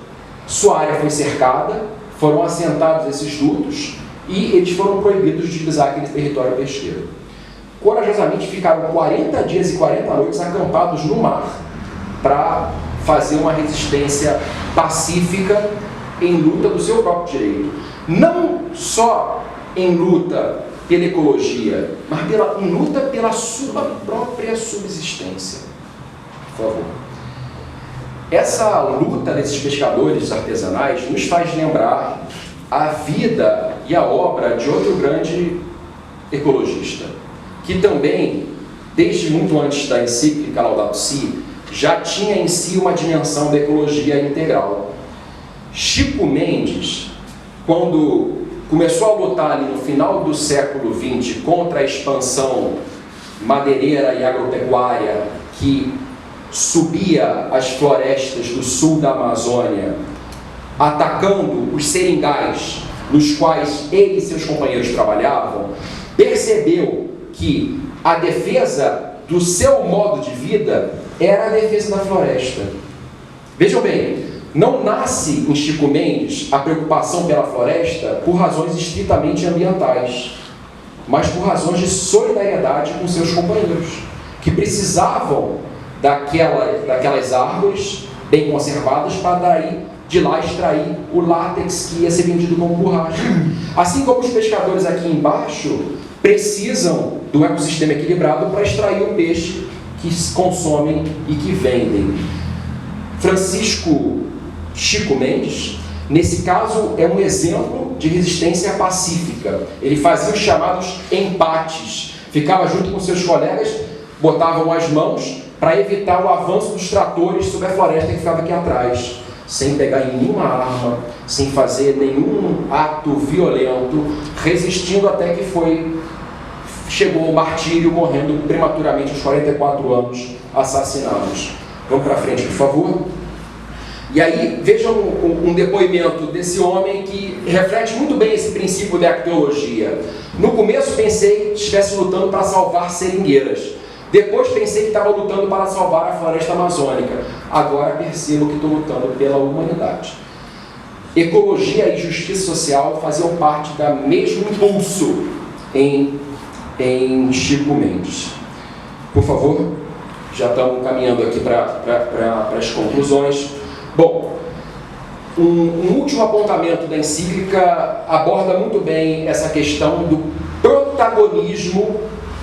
sua área foi cercada, foram assentados esses dutos e eles foram proibidos de utilizar aquele território pesqueiro. Corajosamente ficaram 40 dias e 40 noites acampados no mar para fazer uma resistência pacífica em luta do seu próprio direito. Não só em luta pela ecologia, mas em luta pela sua própria subsistência. Por favor. Essa luta desses pescadores artesanais nos faz lembrar a vida e a obra de outro grande ecologista, que também, desde muito antes da encíclica Laudato Si, já tinha em si uma dimensão da ecologia integral. Chico Mendes, quando começou a lutar ali no final do século XX contra a expansão madeireira e agropecuária que subia as florestas do sul da Amazônia, atacando os seringais nos quais ele e seus companheiros trabalhavam, percebeu que a defesa do seu modo de vida era a defesa da floresta. Vejam bem, não nasce em Chico Mendes a preocupação pela floresta por razões estritamente ambientais, mas por razões de solidariedade com seus companheiros, que precisavam daquelas árvores bem conservadas para de lá extrair o látex que ia ser vendido como borracha. Assim como os pescadores aqui embaixo precisam do ecossistema equilibrado para extrair o peixe que consomem e que vendem. Chico Mendes, nesse caso, é um exemplo de resistência pacífica. Ele fazia os chamados empates, ficava junto com seus colegas, botavam as mãos para evitar o avanço dos tratores sobre a floresta que ficava aqui atrás, sem pegar em nenhuma arma, sem fazer nenhum ato violento, resistindo até que chegou o martírio, morrendo prematuramente aos 44 anos, assassinados. Vamos para frente, por favor. E aí, vejam um depoimento desse homem que reflete muito bem esse princípio da ecologia. No começo pensei que estivesse lutando para salvar seringueiras. Depois pensei que estava lutando para salvar a floresta amazônica. Agora percebo que estou lutando pela humanidade. ecologia e justiça social faziam parte do mesmo impulso em Chico Mendes. Por favor, já estamos caminhando aqui para as conclusões. Bom, um último apontamento da encíclica aborda muito bem essa questão do protagonismo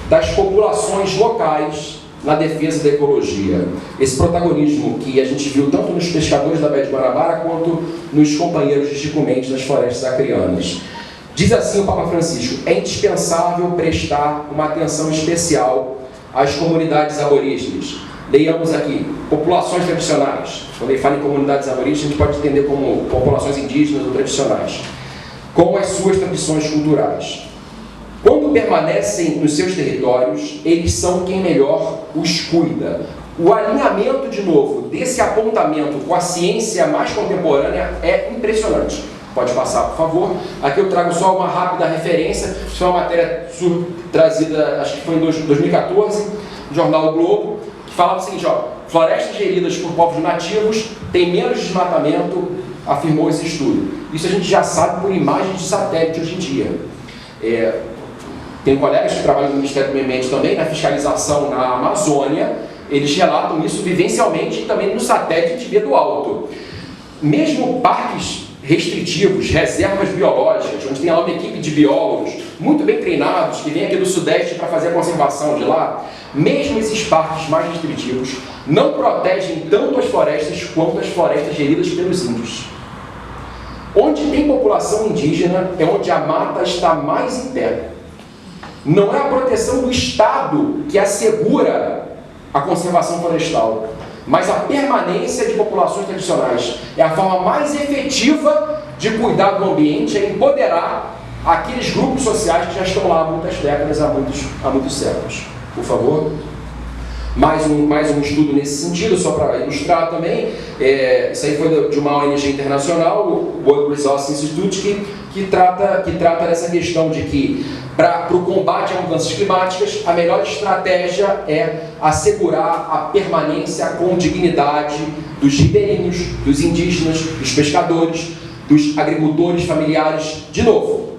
das populações locais na defesa da ecologia. Esse protagonismo que a gente viu tanto nos pescadores da Baía de Guanabara quanto nos companheiros de Chico Mendes nas florestas acreanas. Diz assim o Papa Francisco: é indispensável prestar uma atenção especial às comunidades aborígenes. Leiamos aqui, populações tradicionais. Quando ele fala em comunidades aborígenes, a gente pode entender como populações indígenas ou tradicionais, com as suas tradições culturais. Quando permanecem nos seus territórios, eles são quem melhor os cuida. O alinhamento, de novo, desse apontamento com a ciência mais contemporânea é impressionante. Pode passar, por favor. Aqui eu trago só uma rápida referência. Isso é uma matéria trazida, acho que foi em 2014, no jornal O Globo, que falava o seguinte: florestas geridas por povos nativos têm menos desmatamento, afirmou esse estudo. Isso a gente já sabe por imagens de satélite hoje em dia. Tem colegas que trabalham no Ministério do Meio Ambiente também, na fiscalização na Amazônia, eles relatam isso vivencialmente e também no satélite a gente vê do alto. Mesmo parques restritivos, reservas biológicas, onde tem lá uma equipe de biólogos muito bem treinados, que vem aqui do Sudeste para fazer a conservação de lá, mesmo esses parques mais restritivos não protegem tanto as florestas quanto as florestas geridas pelos índios. Onde tem população indígena é onde a mata está mais em pé. Não é a proteção do Estado que assegura a conservação florestal, mas a permanência de populações tradicionais. É a forma mais efetiva de cuidar do ambiente, é empoderar aqueles grupos sociais que já estão lá há muitas décadas, há muitos séculos. Por favor. Mais um estudo nesse sentido, só para ilustrar também. Isso aí foi de uma ONG internacional, o World Resource Institute, que trata dessa questão de que, para o combate a mudanças climáticas, a melhor estratégia é assegurar a permanência com dignidade dos ribeirinhos, dos indígenas, dos pescadores, dos agricultores familiares. De novo,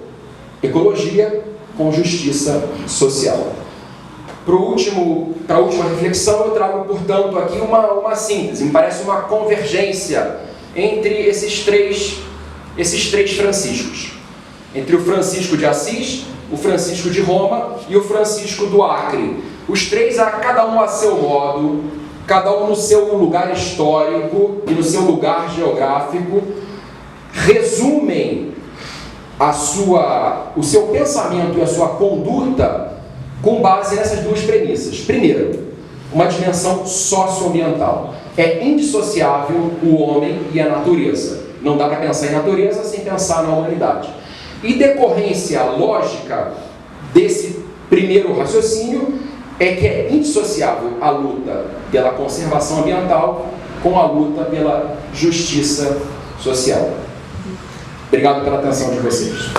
ecologia com justiça social. Para a última reflexão, eu trago, portanto, aqui uma síntese, me parece uma convergência entre esses três Franciscos. Entre o Francisco de Assis, o Francisco de Roma e o Francisco do Acre. Os três, cada um a seu modo, cada um no seu lugar histórico e no seu lugar geográfico, resumem o seu pensamento e a sua conduta com base nessas duas premissas. Primeiro, uma dimensão socioambiental. É indissociável o homem e a natureza. Não dá para pensar em natureza sem pensar na humanidade. E decorrência lógica desse primeiro raciocínio é que é indissociável a luta pela conservação ambiental com a luta pela justiça social. Obrigado pela atenção de vocês.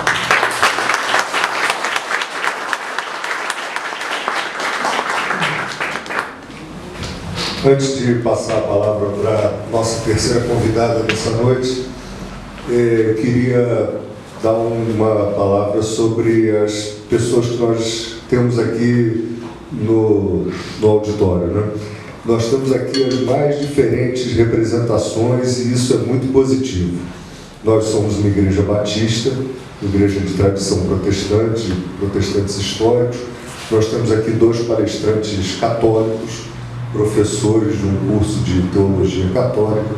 Antes de passar a palavra para a nossa terceira convidada dessa noite, queria dar uma palavra sobre as pessoas que nós temos aqui no auditório, né? Nós temos aqui as mais diferentes representações e isso é muito positivo. Nós somos uma igreja batista, igreja de tradição protestante, protestantes históricos. Nós temos aqui 2 palestrantes católicos, professores de um curso de teologia católica.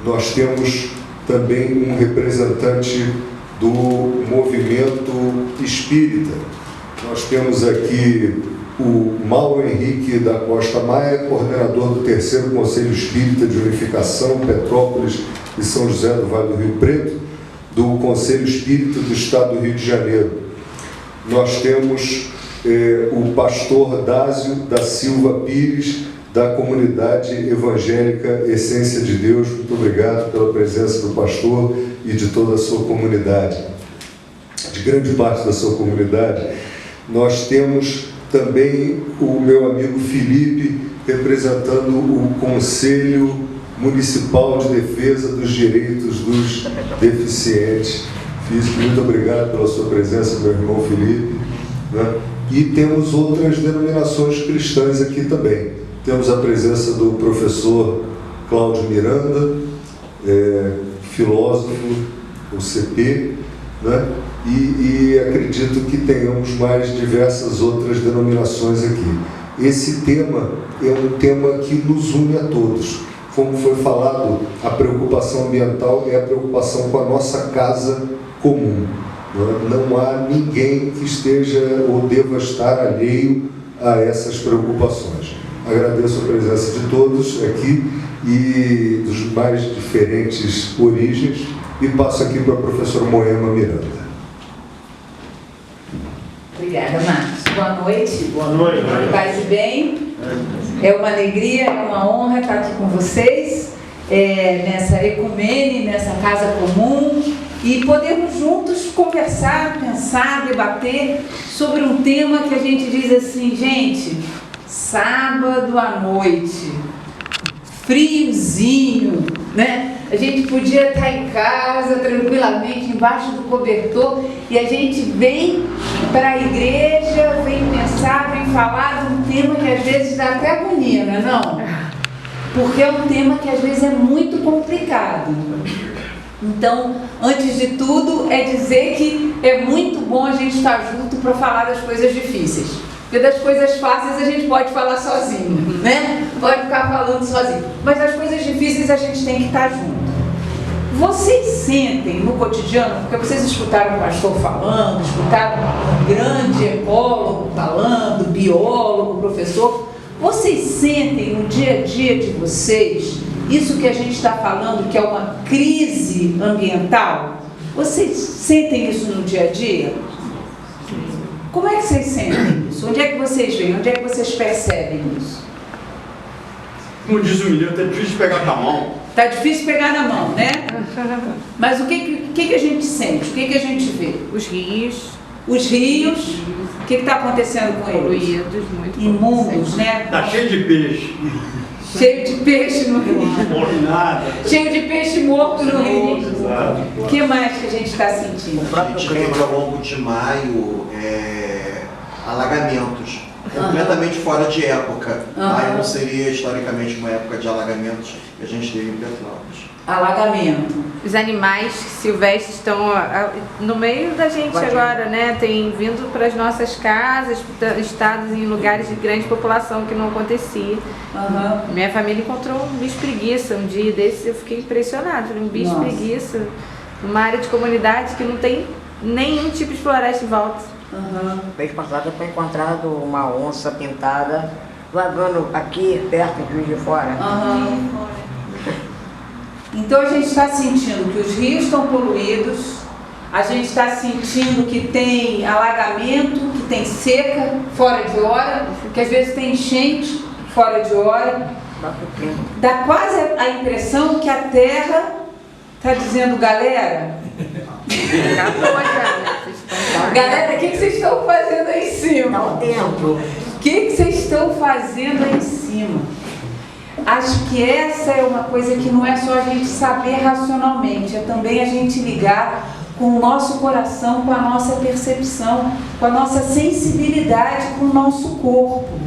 Nós temos também um representante do movimento espírita. Nós temos aqui o Mauro Henrique da Costa Maia, coordenador do 3º Conselho Espírita de Unificação, Petrópolis e São José do Vale do Rio Preto, do Conselho Espírita do Estado do Rio de Janeiro. Nós temos o pastor Dásio da Silva Pires, da comunidade evangélica Essência de Deus. Muito obrigado pela presença do pastor e de toda a sua comunidade, de grande parte da sua comunidade. Nós temos também o meu amigo Felipe, representando o Conselho Municipal de Defesa dos Direitos dos Deficientes Físicos. Muito obrigado pela sua presença, meu irmão Felipe, né? E temos outras denominações cristãs aqui também. Temos a presença do professor Cláudio Miranda, filósofo, o CP, né? E acredito que tenhamos mais diversas outras denominações aqui. Esse tema é um tema que nos une a todos. Como foi falado, a preocupação ambiental é a preocupação com a nossa casa comum. Não há ninguém que esteja ou deva estar alheio a essas preocupações. Agradeço a presença de todos aqui e dos mais diferentes origens e passo aqui para a professora Moema Miranda. Obrigada, Marcos. Boa noite. Boa noite. Paz e bem. É uma alegria, é uma honra estar aqui com vocês, nessa ecumene, nessa casa comum, e podermos juntos conversar, pensar, debater sobre um tema que a gente diz assim, gente, sábado à noite, friozinho, né? A gente podia estar em casa tranquilamente, embaixo do cobertor, e a gente vem para a igreja, vem pensar, vem falar de um tema que às vezes dá até agonia, não é não? Porque é um tema que às vezes é muito complicado. Então, antes de tudo, é dizer que é muito bom a gente estar junto para falar das coisas difíceis. Porque das coisas fáceis a gente pode falar sozinho, né? Pode ficar falando sozinho. Mas das coisas difíceis a gente tem que estar junto. Vocês sentem no cotidiano, porque vocês escutaram o pastor falando, escutaram um grande ecólogo falando, biólogo, professor, vocês sentem no dia a dia de vocês isso que a gente está falando, que é uma crise ambiental? Vocês sentem isso no dia a dia? Como é que vocês sentem isso? Onde é que vocês veem? Onde é que vocês percebem isso? Como diz o menino, tá difícil de pegar com a mão. Tá difícil pegar na mão, né? Mas o que a gente sente? O que a gente vê? Os rios. Os rios. O que está acontecendo com eles? Poluídos, muito imundos, né? Tá cheio de peixe. Cheio de peixe no rio. Nada. Cheio de peixe morto no rio. Exato. O que mais que a gente está sentindo? A gente teve ao longo de maio alagamentos, completamente fora de época. Maio não seria historicamente uma época de alagamentos que a gente teve em Petrópolis. Alagamento. Os animais silvestres estão no meio da gente agora, né? Tem vindo para as nossas casas, estados em lugares de grande população que não acontecia. Minha família encontrou um bicho preguiça um dia desses, eu fiquei impressionada. Um bicho preguiça numa área de comunidade que não tem nenhum tipo de floresta em volta. Mês passado foi encontrado uma onça pintada vagando aqui perto de Juiz de Fora. Então a gente está sentindo que os rios estão poluídos, a gente está sentindo que tem alagamento, que tem seca fora de hora, que às vezes tem enchente fora de hora. Dá quase a impressão que a Terra está dizendo, galera, galera, o que vocês estão fazendo aí em cima? Dá um tempo. O que vocês estão fazendo aí em cima? Acho que essa é uma coisa que não é só a gente saber racionalmente, é também a gente ligar com o nosso coração, com a nossa percepção, com a nossa sensibilidade com o nosso corpo.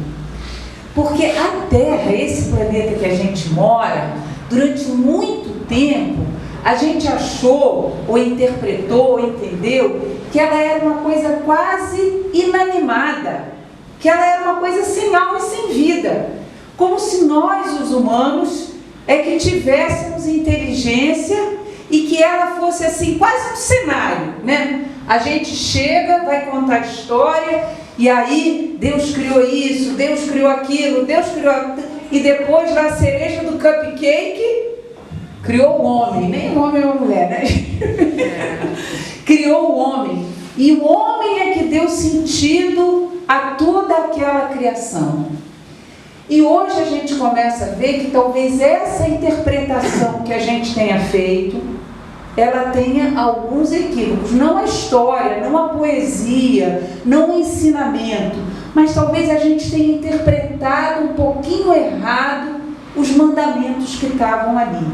Porque a Terra, esse planeta que a gente mora, durante muito tempo, a gente achou, ou interpretou, ou entendeu, que ela era uma coisa quase inanimada, que ela era uma coisa sem alma e sem vida. Como se nós, os humanos, que tivéssemos inteligência e que ela fosse assim, quase um cenário, né? A gente chega, vai contar a história, e aí Deus criou isso, Deus criou aquilo, Deus criou... E depois, na cereja do cupcake, criou o homem. Nem o homem é uma mulher, né? Criou o homem. E o homem é que deu sentido a toda aquela criação. E hoje a gente começa a ver que talvez essa interpretação que a gente tenha feito, ela tenha alguns equívocos. Não a história, não a poesia, não o ensinamento, mas talvez a gente tenha interpretado um pouquinho errado os mandamentos que estavam ali.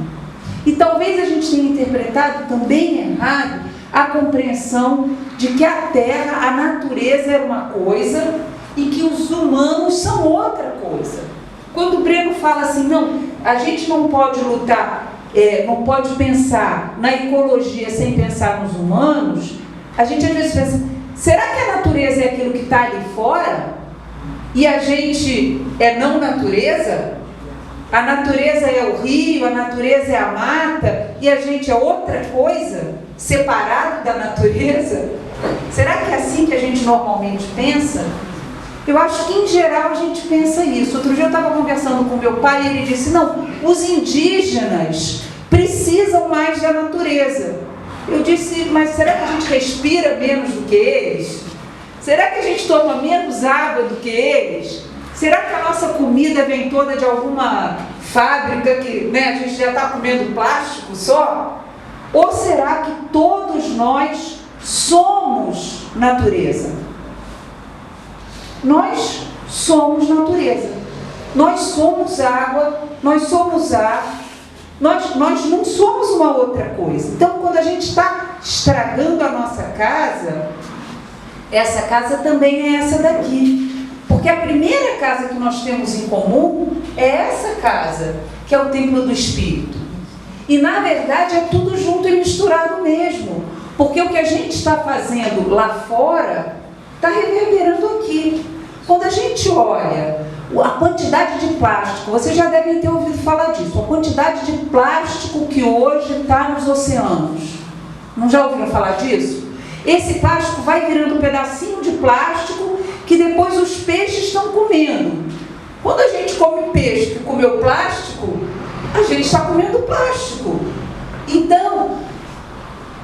E talvez a gente tenha interpretado também errado a compreensão de que a terra, a natureza era uma coisa e que os humanos são outra coisa. Quando o Breno fala assim, não, a gente não pode lutar, não pode pensar na ecologia sem pensar nos humanos, a gente às vezes pensa, será que a natureza é aquilo que está ali fora? E a gente é não natureza? A natureza é o rio, a natureza é a mata, e a gente é outra coisa, separado da natureza? Será que é assim que a gente normalmente pensa? Eu acho que em geral a gente pensa isso. Outro dia eu estava conversando com meu pai e ele disse, não, os indígenas precisam mais da natureza. Eu disse, mas será que a gente respira menos do que eles? Será que a gente toma menos água do que eles? Será que a nossa comida vem toda de alguma fábrica que, né, a gente já está comendo plástico só? Ou será que todos nós somos natureza? Nós somos natureza. Nós somos água, nós somos ar, nós não somos uma outra coisa. Então, quando a gente está estragando a nossa casa, essa casa também é essa daqui. Porque a primeira casa que nós temos em comum é essa casa, que é o templo do Espírito. E na verdade é tudo junto e misturado mesmo. Porque o que a gente está fazendo lá fora está reverberando aqui. Quando a gente olha a quantidade de plástico, vocês já devem ter ouvido falar disso, a quantidade de plástico que hoje está nos oceanos. Não já ouviram falar disso? Esse plástico vai virando um pedacinho de plástico que depois os peixes estão comendo. Quando a gente come peixe que comeu plástico, a gente está comendo plástico. Então,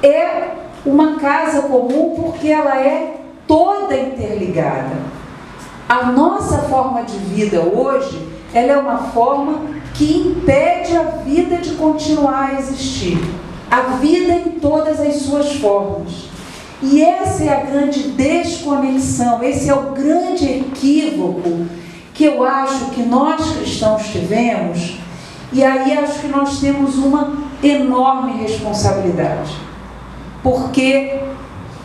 é uma casa comum porque ela é toda interligada. A nossa forma de vida hoje, ela é uma forma que impede a vida de continuar a existir. A vida em todas as suas formas. E essa é a grande desconexão, esse é o grande equívoco que eu acho que nós cristãos tivemos, e aí acho que nós temos uma enorme responsabilidade. Porque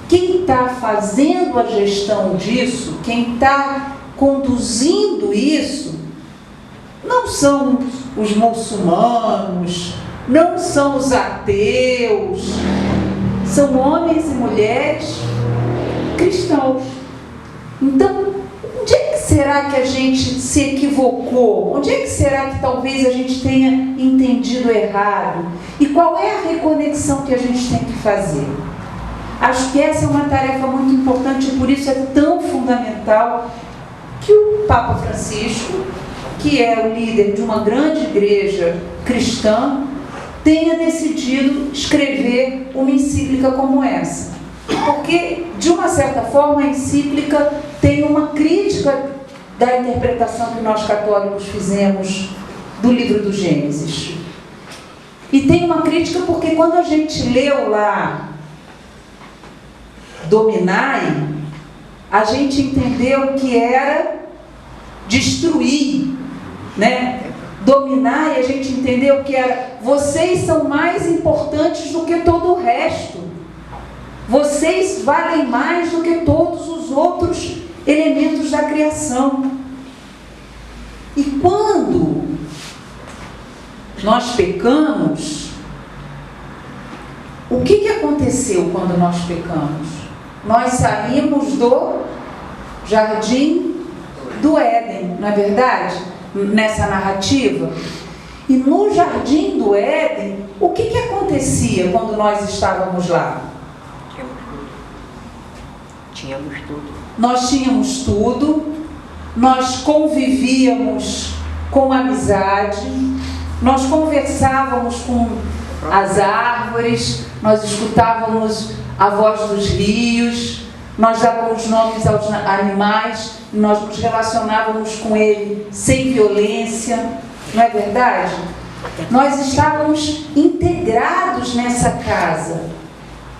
quem está fazendo a gestão disso, quem está conduzindo isso, não são os muçulmanos, não são os ateus, são homens e mulheres cristãos. Então, onde é que será que a gente se equivocou? Onde é que será que talvez a gente tenha entendido errado? E qual é a reconexão que a gente tem que fazer? Acho que essa é uma tarefa muito importante e por isso é tão fundamental que o Papa Francisco, que é o líder de uma grande igreja cristã, tenha decidido escrever uma encíclica como essa. Porque, de uma certa forma, a encíclica tem uma crítica da interpretação que nós católicos fizemos do livro do Gênesis. E tem uma crítica porque quando a gente leu lá Dominai, a gente entendeu que era destruir, né? Dominar, e a gente entendeu que era, vocês são mais importantes do que todo o resto. Vocês valem mais do que todos os outros elementos da criação. E quando nós pecamos, o que aconteceu quando nós pecamos? Nós saímos do jardim do Éden, não é verdade? Nessa narrativa. E no jardim do Éden, o que acontecia quando nós estávamos lá? Tínhamos tudo. Nós tínhamos tudo, nós convivíamos com amizade, nós conversávamos com as árvores, nós escutávamos a voz dos rios, nós dávamos nomes aos animais, nós nos relacionávamos com ele sem violência, não é verdade? Nós estávamos integrados nessa casa,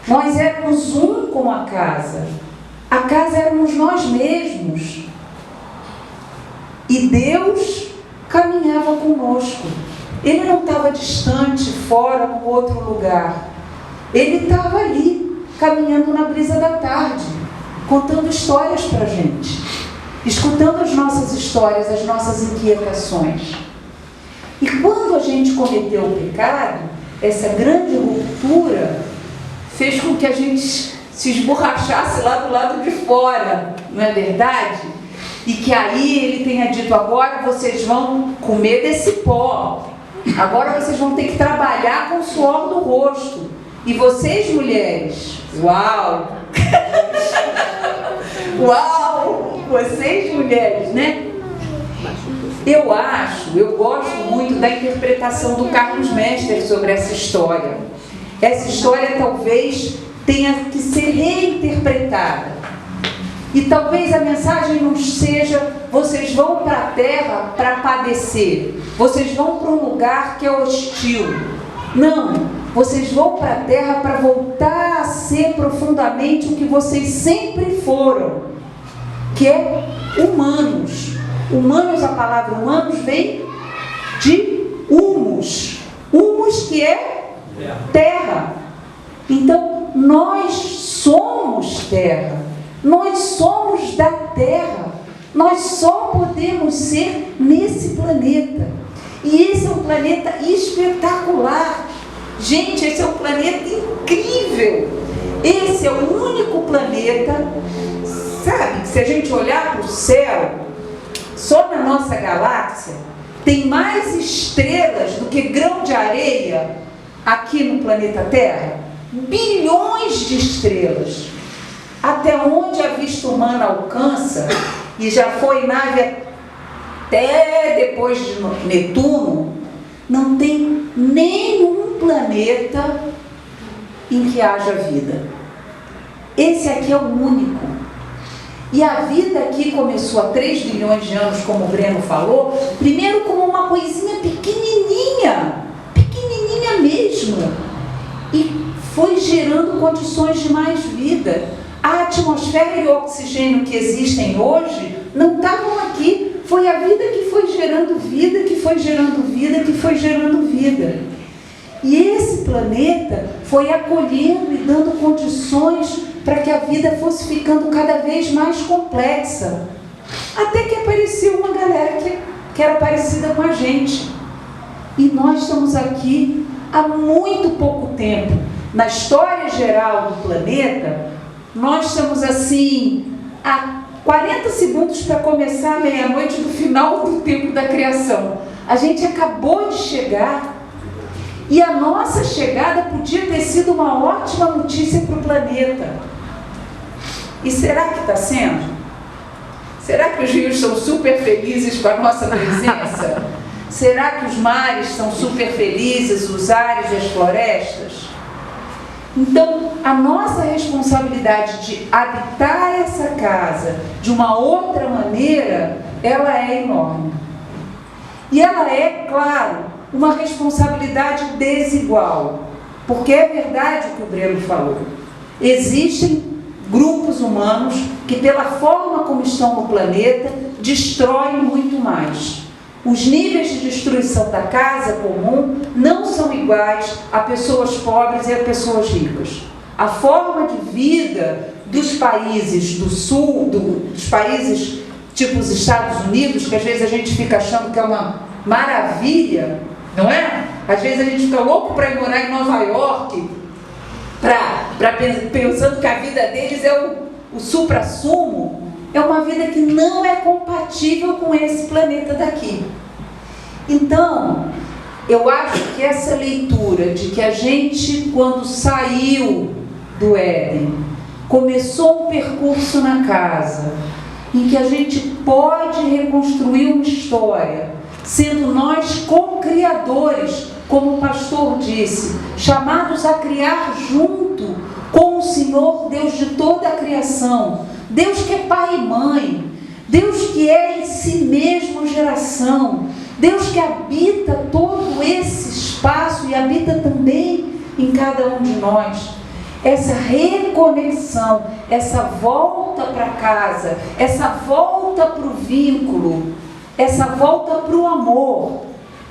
nós éramos um com a casa éramos nós mesmos, e Deus caminhava conosco. Ele não estava distante, fora, no outro lugar. Ele estava ali, caminhando na brisa da tarde, contando histórias para a gente, escutando as nossas histórias, as nossas inquietações. E quando a gente cometeu o pecado, essa grande ruptura fez com que a gente se esborrachasse lá do lado de fora, não é verdade? E que aí ele tenha dito: agora vocês vão comer desse pó, agora vocês vão ter que trabalhar com o suor do rosto. E vocês, mulheres, uau! Uau! Vocês, mulheres, né? Eu gosto muito da interpretação do Carlos Mester sobre essa história. Essa história talvez tenha que ser reinterpretada. E talvez a mensagem não seja: vocês vão para a terra para padecer, vocês vão para um lugar que é hostil. Não, vocês vão para a terra para voltar a ser profundamente o que vocês sempre foram, que é humanos. Humanos, a palavra humanos vem de humus. Humus, que é terra. Então, nós somos terra. Nós somos da terra. Nós só podemos ser nesse planeta. E esse é um planeta espetacular. Gente, esse é um planeta incrível. Esse é o único planeta, sabe, que se a gente olhar para o céu, só na nossa galáxia tem mais estrelas do que grão de areia aqui no planeta Terra. Bilhões de estrelas. Até onde a vista humana alcança, e já foi nave até depois de Netuno, não tem nenhum planeta em que haja vida. Esse aqui é o único. E a vida aqui começou há 3 bilhões de anos, como o Breno falou, primeiro como uma coisinha pequenininha mesmo, e foi gerando condições de mais vida. A atmosfera e o oxigênio que existem hoje não estavam aqui. Foi a vida que foi gerando vida, que foi gerando vida, que foi gerando vida. E esse planeta foi acolhendo e dando condições para que a vida fosse ficando cada vez mais complexa. Até que apareceu uma galera que era parecida com a gente. E nós estamos aqui há muito pouco tempo. Na história geral do planeta, nós estamos assim, há 40 segundos para começar a meia-noite do final do tempo da criação. A gente acabou de chegar. E a nossa chegada podia ter sido uma ótima notícia para o planeta. E será que está sendo? Será que os rios são super felizes com a nossa presença? Será que os mares são super felizes, os ares e as florestas? Então, a nossa responsabilidade de habitar essa casa de uma outra maneira, ela é enorme. E ela é, claro, uma responsabilidade desigual. Porque é verdade o que o Breno falou. Existem grupos humanos que, pela forma como estão no planeta, destroem muito mais. Os níveis de destruição da casa comum não são iguais a pessoas pobres e a pessoas ricas. A forma de vida dos países do sul, dos países tipo os Estados Unidos, que às vezes a gente fica achando que é uma maravilha, não é? Às vezes a gente fica louco para ir morar em Nova York, pensando que a vida deles é o supra-sumo. É uma vida que não é compatível com esse planeta daqui. Então, eu acho que essa leitura de que a gente, quando saiu do Éden, começou um percurso na casa, em que a gente pode reconstruir uma história, sendo nós co-criadores, como o pastor disse, chamados a criar junto com o Senhor, Deus de toda a criação, Deus que é pai e mãe, Deus que é em si mesmo geração, Deus que habita todo esse espaço e habita também em cada um de nós. Essa reconexão, essa volta para casa, essa volta para o vínculo, essa volta para o amor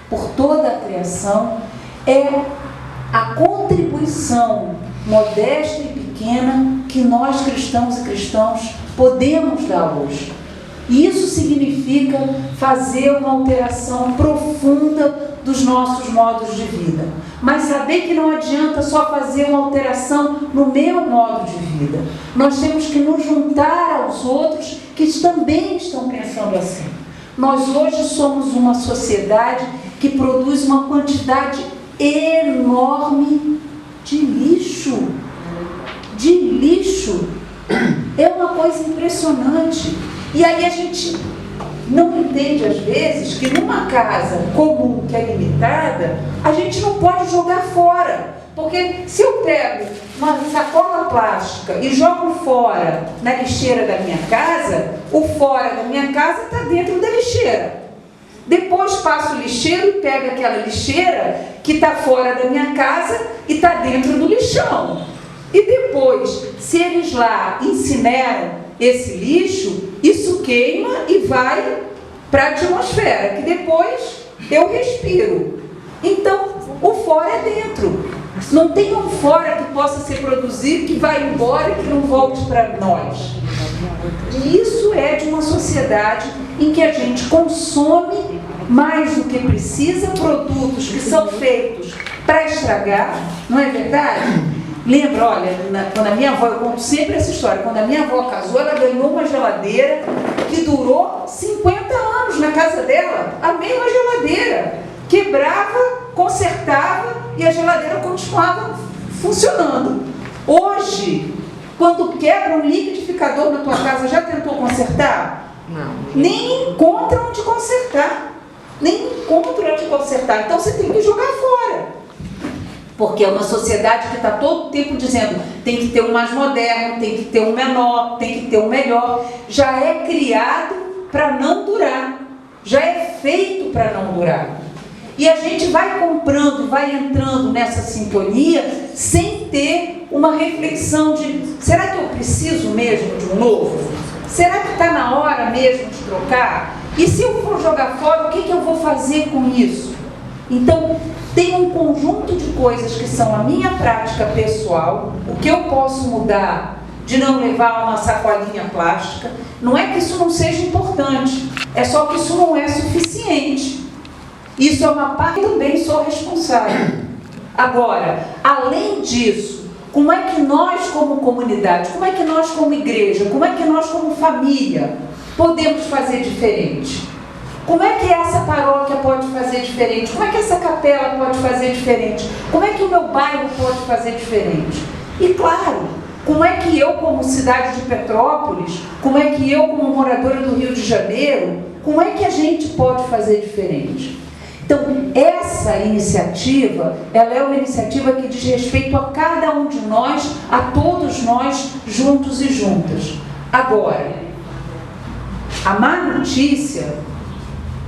por toda a criação, é a contribuição modesta e pequena que nós cristãos e cristãos podemos dar hoje. E isso significa fazer uma alteração profunda dos nossos modos de vida. Mas saber que não adianta só fazer uma alteração no meu modo de vida. Nós temos que nos juntar aos outros que também estão pensando assim. Nós hoje somos uma sociedade que produz uma quantidade enorme de lixo. De lixo. É uma coisa impressionante. E aí a gente não entende, às vezes, que numa casa comum, que é limitada, a gente não pode jogar fora. Porque se eu pego uma sacola plástica e jogo fora na lixeira da minha casa, o fora da minha casa está dentro da lixeira. Depois passo o lixeiro e pego aquela lixeira que está fora da minha casa e está dentro do lixão. E depois, se eles lá incineram esse lixo, isso queima e vai para a atmosfera, que depois eu respiro. Então, o fora é dentro. Não tem um fora que possa ser produzido, que vai embora e que não volte para nós. E isso é de uma sociedade em que a gente consome mais do que precisa, produtos que são feitos para estragar, não é verdade? Lembra, olha, quando a minha avó, eu conto sempre essa história, quando a minha avó casou, ela ganhou uma geladeira que durou 50 anos na casa dela, a mesma geladeira. Quebrava, consertava e a geladeira continuava funcionando. Hoje, quando quebra um liquidificador na tua casa, já tentou consertar? Não. Nem encontra onde consertar. Nem encontra onde consertar. Então você tem que jogar fora. Porque é uma sociedade que está todo o tempo dizendo tem que ter um mais moderno, tem que ter um menor, tem que ter um melhor. Já é criado para não durar. Já é feito para não durar. E a gente vai comprando, vai entrando nessa sintonia sem ter uma reflexão de será que eu preciso mesmo de um novo? Será que está na hora mesmo de trocar? E se eu for jogar fora, o que eu vou fazer com isso? Então, tem um conjunto de coisas que são a minha prática pessoal, o que eu posso mudar de não levar uma sacolinha plástica. Não é que isso não seja importante, é só que isso não é suficiente. Isso é uma parte que eu também sou responsável. Agora, além disso, como é que nós como comunidade, como é que nós como igreja, como é que nós como família podemos fazer diferente? Como é que essa paróquia pode fazer diferente? Como é que essa capela pode fazer diferente? Como é que o meu bairro pode fazer diferente? E claro, como é que eu como cidade de Petrópolis, como é que eu como moradora do Rio de Janeiro, como é que a gente pode fazer diferente? Então, essa iniciativa, ela é uma iniciativa que diz respeito a cada um de nós, a todos nós, juntos e juntas. Agora, a má notícia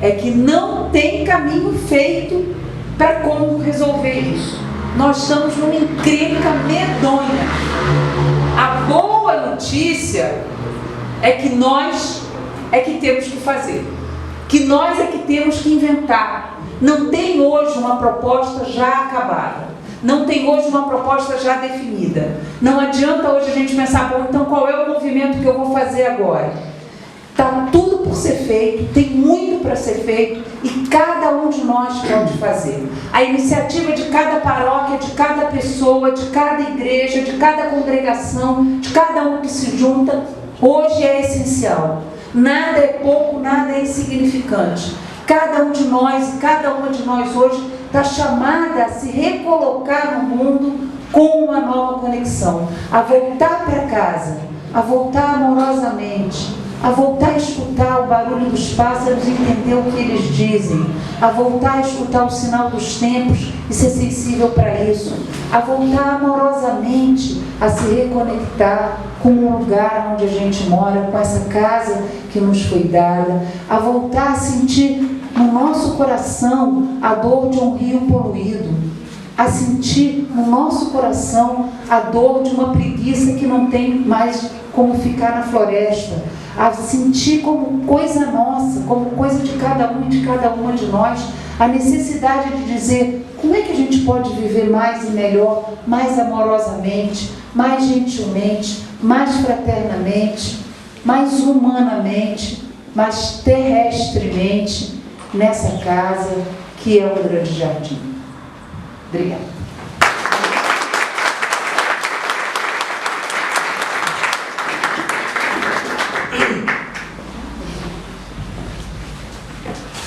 é que não tem caminho feito para como resolver isso. Nós estamos numa encrenca medonha. A boa notícia é que nós é que temos que fazer, que nós é que temos que inventar. Não tem hoje uma proposta já acabada. Não tem hoje uma proposta já definida. Não adianta hoje a gente pensar, bom, então qual é o movimento que eu vou fazer agora? Está tudo por ser feito, tem muito para ser feito e cada um de nós pode fazer. A iniciativa de cada paróquia, de cada pessoa, de cada igreja, de cada congregação, de cada um que se junta, hoje é essencial. Nada é pouco, nada é insignificante. Cada um de nós e cada uma de nós hoje está chamada a se recolocar no mundo com uma nova conexão, a voltar para casa, a voltar amorosamente, a voltar a escutar o barulho dos pássaros e entender o que eles dizem, a voltar a escutar o sinal dos tempos e ser sensível para isso, a voltar amorosamente a se reconectar com o lugar onde a gente mora, com essa casa que nos foi dada, a voltar a sentir no nosso coração a dor de um rio poluído, a sentir no nosso coração a dor de uma preguiça que não tem mais como ficar na floresta, a sentir como coisa nossa, como coisa de cada um e de cada uma de nós, a necessidade de dizer como é que a gente pode viver mais e melhor, mais amorosamente, mais gentilmente, mais fraternamente, mais humanamente, mais terrestremente, nessa casa que é o Grande Jardim. Obrigada.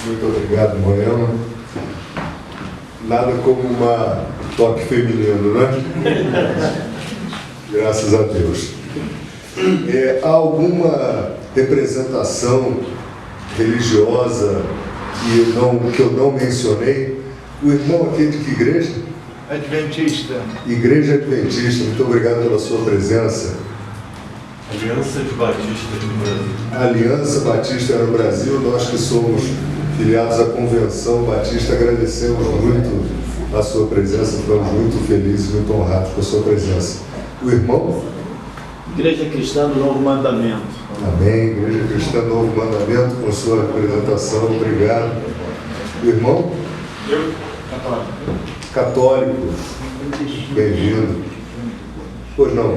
Muito obrigado, Moema. Nada como uma toque feminino, né? Graças a Deus. Há alguma representação religiosa que eu não mencionei? O irmão aqui de que igreja? Adventista. Igreja Adventista, muito obrigado pela sua presença. Aliança de Batista no Brasil. Aliança Batista no Brasil, nós que somos filiados à Convenção Batista, agradecemos muito a sua presença, ficamos muito felizes, muito honrados com a sua presença. O irmão? Igreja Cristã do Novo Mandamento. Amém. Igreja Cristã do Novo Mandamento, com sua apresentação, obrigado. O irmão? Eu, católico. Católico. Bem-vindo. Pois não?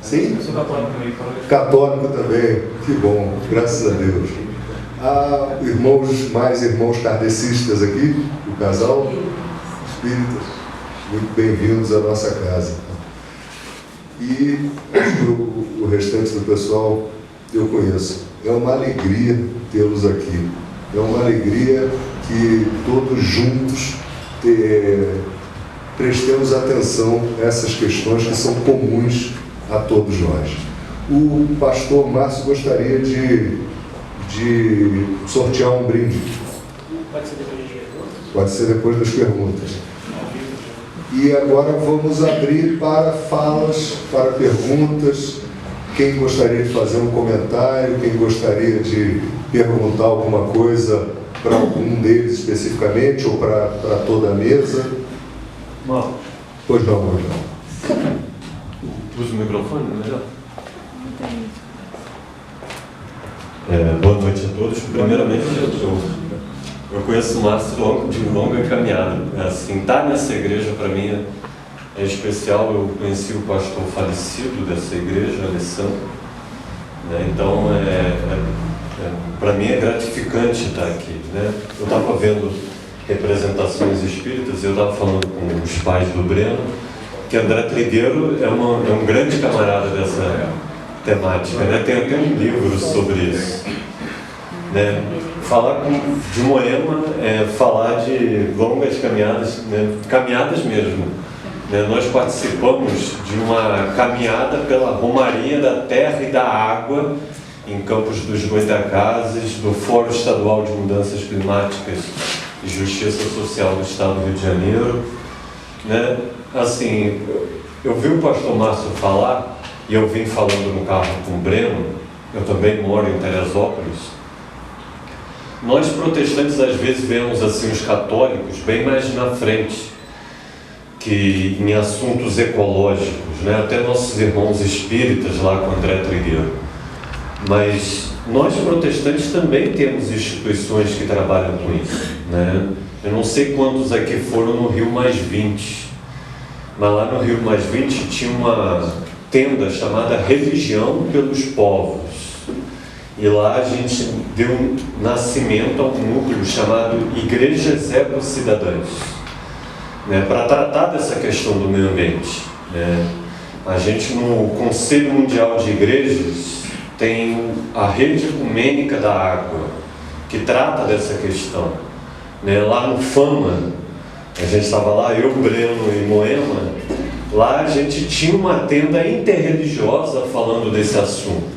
Sim? Eu sou católico também. Católico também, que bom, graças a Deus. Há irmãos kardecistas aqui, o casal, espíritas, muito bem-vindos à nossa casa. E acho que o restante do pessoal eu conheço. É uma alegria tê-los aqui. É uma alegria que todos juntos prestemos atenção a essas questões que são comuns a todos nós. O pastor Márcio gostaria de sortear um brinde. Pode ser depois das perguntas? Pode ser depois das perguntas. E agora vamos abrir para falas, para perguntas. Quem gostaria de fazer um comentário, quem gostaria de perguntar alguma coisa para algum deles especificamente ou para toda a mesa? Bom. Pois não, pois não. Usa o microfone, é melhor? Boa noite a todos. Primeiramente, eu conheço o Márcio de longa caminhada. Assim, estar nessa igreja para mim é especial. Eu conheci o pastor falecido dessa igreja, Alessandro. Né? Então, para mim é gratificante estar aqui. Né? Eu estava vendo representações espíritas, eu estava falando com os pais do Breno, que André Trigueiro é um grande camarada dessa temática, né? Tem até um livro sobre isso, né? Falar de Moema é falar de longas caminhadas, né? Caminhadas mesmo, né? Nós participamos de uma caminhada pela Romaria da Terra e da Água em Campos dos Goitacazes, do Fórum Estadual de Mudanças Climáticas e Justiça Social do Estado do Rio de Janeiro, né? Assim, eu vi o pastor Márcio falar, e eu vim falando no carro com o Breno, eu também moro em Teresópolis. Nós protestantes às vezes vemos assim os católicos bem mais na frente que em assuntos ecológicos, né? Até nossos irmãos espíritas lá com André Trigueiro. Mas nós protestantes também temos instituições que trabalham com isso, né? Eu não sei quantos aqui foram no Rio Mais 20, mas lá no Rio Mais 20 tinha uma tenda chamada Religião pelos Povos, e lá a gente deu nascimento a um núcleo chamado Igrejas Ecocidadãs, né, para tratar dessa questão do meio ambiente, né. A gente no Conselho Mundial de Igrejas tem a Rede Ecumênica da Água, que trata dessa questão, né. Lá no FAMA, a gente estava lá, eu, Breno e Moema. Lá a gente tinha uma tenda interreligiosa falando desse assunto,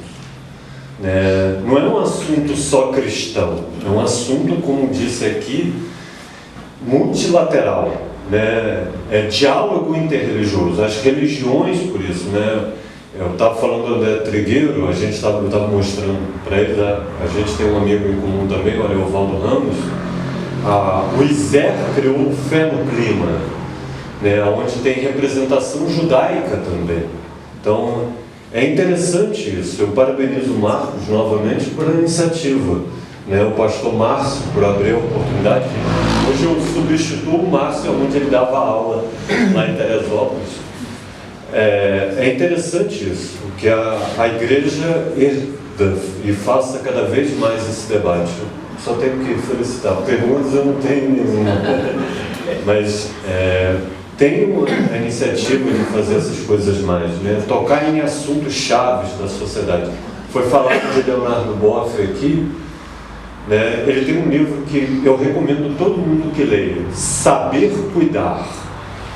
né? Não é um assunto só cristão, é um assunto, como disse aqui, multilateral, né? É diálogo interreligioso, as religiões, por isso, né? Eu estava falando do André Trigueiro, eu estava mostrando para ele, né? A gente tem um amigo em comum também, o Ariovaldo Ramos. O ISER criou o Fé no Clima, né, onde tem representação judaica também. Então, é interessante isso. Eu parabenizo o Marcos novamente por a iniciativa, né, o pastor Márcio por abrir a oportunidade. Hoje eu substituo o Márcio onde ele dava aula lá em Teresópolis. É interessante isso, que a igreja erda e faça cada vez mais esse debate. Só tenho que felicitar. Perguntas eu não tenho nenhuma, mas tenho a iniciativa de fazer essas coisas mais, né? Tocar em assuntos chaves da sociedade. Foi falado de Leonardo Boff aqui, né? Ele tem um livro que eu recomendo todo mundo que leia, Saber Cuidar.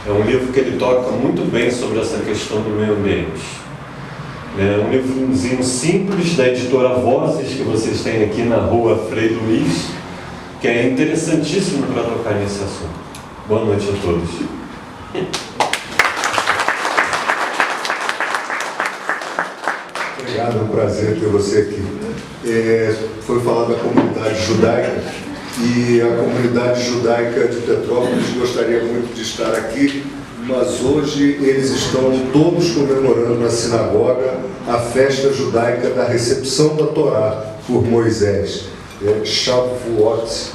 É um livro que ele toca muito bem sobre essa questão do meio ambiente. É um livrozinho simples da editora Vozes, que vocês têm aqui na rua Frei Luiz, que é interessantíssimo para tocar nesse assunto. Boa noite a todos. Obrigado, é um prazer ter você aqui. Foi falado da comunidade judaica. E a comunidade judaica de Petrópolis gostaria muito de estar aqui, mas hoje eles estão todos comemorando na sinagoga a festa judaica da recepção da Torá por Moisés, Shavuot.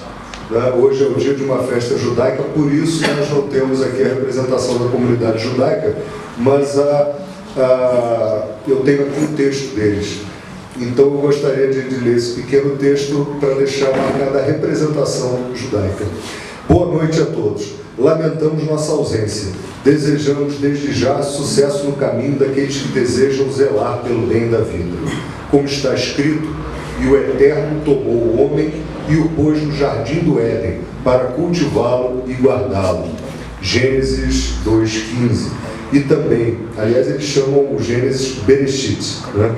Hoje é o dia de uma festa judaica, por isso nós não temos aqui a representação da comunidade judaica, mas eu tenho aqui um texto deles. Então eu gostaria de ler esse pequeno texto para deixar marcada a representação judaica. Boa noite a todos. Lamentamos nossa ausência. Desejamos desde já sucesso no caminho daqueles que desejam zelar pelo bem da vida. Como está escrito, e o Eterno tomou o homem e o pôs no jardim do Éden para cultivá-lo e guardá-lo. Gênesis 2:15. E também, aliás, eles chamam o Gênesis Bereshit, né?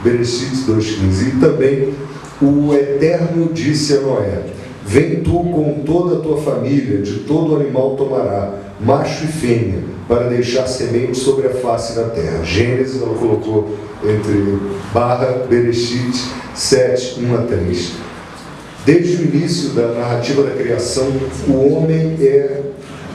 Bereshit 2:15. E também o Eterno disse a Noé: vem tu com toda a tua família, de todo animal tomará, macho e fêmea, para deixar semente sobre a face da terra. Gênesis, ela colocou entre barra Bereshit 7:1-3. Desde o início da narrativa da criação, o homem é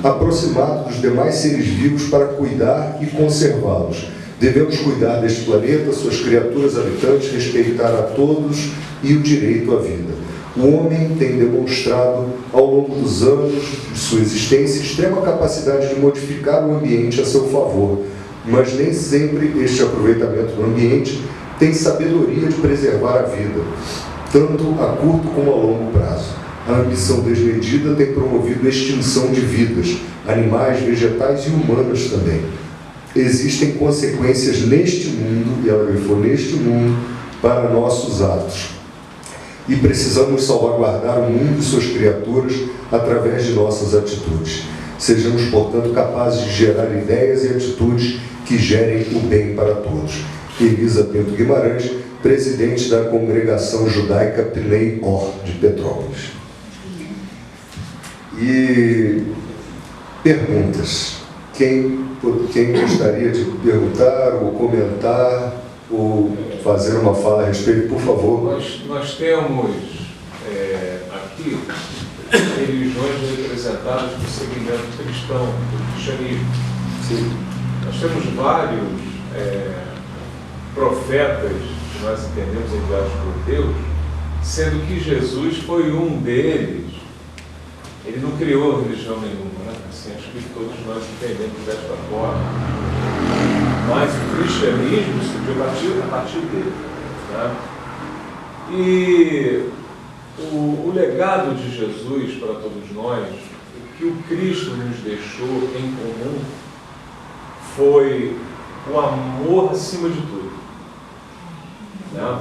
aproximado dos demais seres vivos para cuidar e conservá-los. Devemos cuidar deste planeta, suas criaturas habitantes, respeitar a todos e o direito à vida. O homem tem demonstrado, ao longo dos anos de sua existência, extrema capacidade de modificar o ambiente a seu favor, mas nem sempre este aproveitamento do ambiente tem sabedoria de preservar a vida, tanto a curto como a longo prazo. A ambição desmedida tem promovido a extinção de vidas, animais, vegetais e humanas também. Existem consequências neste mundo, e ela grifou neste mundo, para nossos atos. E precisamos salvaguardar o mundo e suas criaturas através de nossas atitudes. Sejamos, portanto, capazes de gerar ideias e atitudes que gerem o bem para todos. Elisa Pinto Guimarães, presidente da Congregação Judaica Pnei Or de Petrópolis. E perguntas. Quem gostaria de perguntar ou comentar ou fazer uma fala a respeito, por favor? Nós temos aqui religiões representadas no segmento cristão, do cristianismo. Sim. Nós temos vários profetas que nós entendemos enviados por Deus, sendo que Jesus foi um deles. Ele não criou religião nenhuma, né? Assim, acho que todos nós entendemos desta forma. Mas o cristianismo surgiu a partir dele. Né? E o legado de Jesus para todos nós, o que o Cristo nos deixou em comum, foi o amor acima de tudo. Né?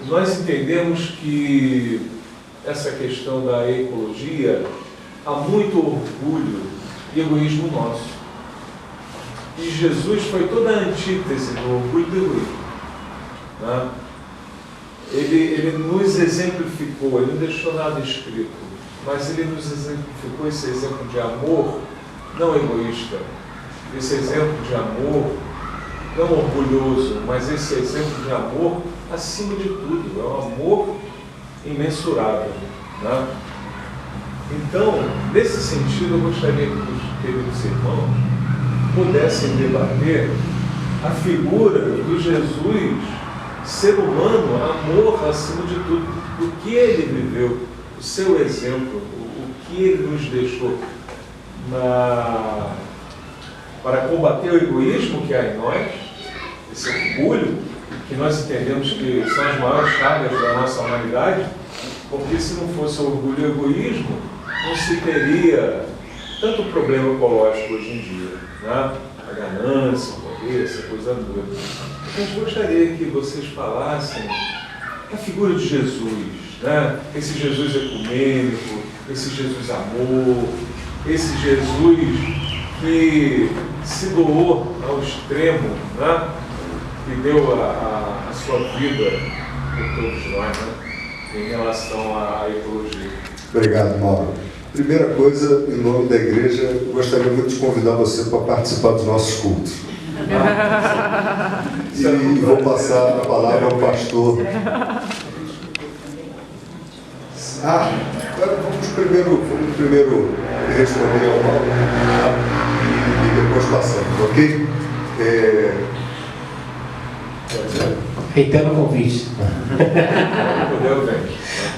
Nós entendemos que essa questão da ecologia, há muito orgulho e egoísmo nosso. E Jesus foi toda a antítese do orgulho e do egoísmo. Né? Ele nos exemplificou, ele não deixou nada escrito, mas ele nos exemplificou esse exemplo de amor não egoísta, esse exemplo de amor não orgulhoso, mas esse exemplo de amor acima de tudo, é um amor imensurável. Né? Então, nesse sentido, eu gostaria que os queridos irmãos, pudessem debater a figura do Jesus, ser humano, amor acima de tudo, o que ele viveu, o seu exemplo, o que ele nos deixou para combater o egoísmo que há em nós, esse orgulho, que nós entendemos que são as maiores chagas da nossa humanidade, porque se não fosse o orgulho e o egoísmo, não se teria tanto problema ecológico hoje em dia, né? A ganância, o poder, essa coisa boa. Mas gostaria que vocês falassem a figura de Jesus, né? Esse Jesus ecumênico, esse Jesus amor, esse Jesus que se doou ao extremo, né? Que deu a sua vida por todos nós, né? Em relação à ecologia. Obrigado, Mauro. Primeira coisa, em nome da igreja, eu gostaria muito de convidar você para participar dos nossos cultos. E vou passar a palavra ao pastor. Vamos primeiro responder ao Mauro e depois passamos, ok? Reitero o convite.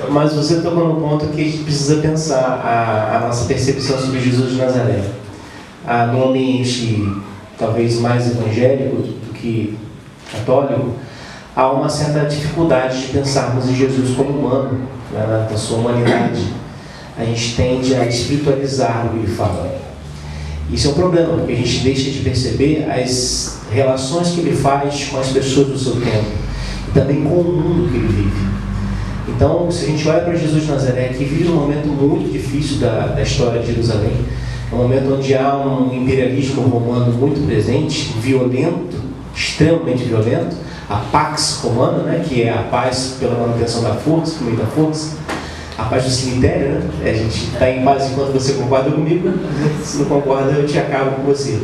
Mas você tocou no ponto que a gente precisa pensar a nossa percepção sobre Jesus de Nazaré. No ambiente talvez mais evangélico do que católico, há uma certa dificuldade de pensarmos em Jesus como humano, né, na sua humanidade. A gente tende a espiritualizar o que ele fala. Isso é um problema, porque a gente deixa de perceber as relações que ele faz com as pessoas do seu tempo e também com o mundo que ele vive. Então, se a gente olha para Jesus de Nazaré, que vive um momento muito difícil da história de Jerusalém, um momento onde há um imperialismo romano muito presente, violento, extremamente violento, a Pax Romana, né, que é a paz pela manutenção da força, por meio da força, a paz do cemitério, né? A gente está em paz enquanto você concorda comigo, se não concorda eu te acabo com você.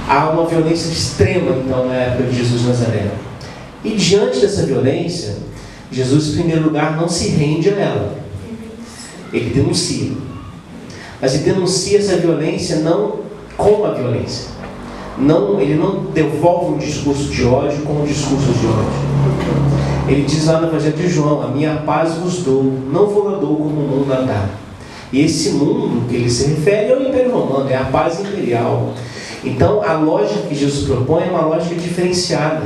Há uma violência extrema, então, na época de Jesus de Nazaré. E diante dessa violência, Jesus, em primeiro lugar, não se rende a ela. Ele denuncia. Mas ele denuncia essa violência não com a violência. Ele não devolve um discurso de ódio com um discurso de ódio. Ele diz lá no Evangelho de João: a minha paz vos dou, não vou lá dou como o mundo a dá. E esse mundo que ele se refere é o Império Romano, é a paz imperial. Então, a lógica que Jesus propõe é uma lógica diferenciada.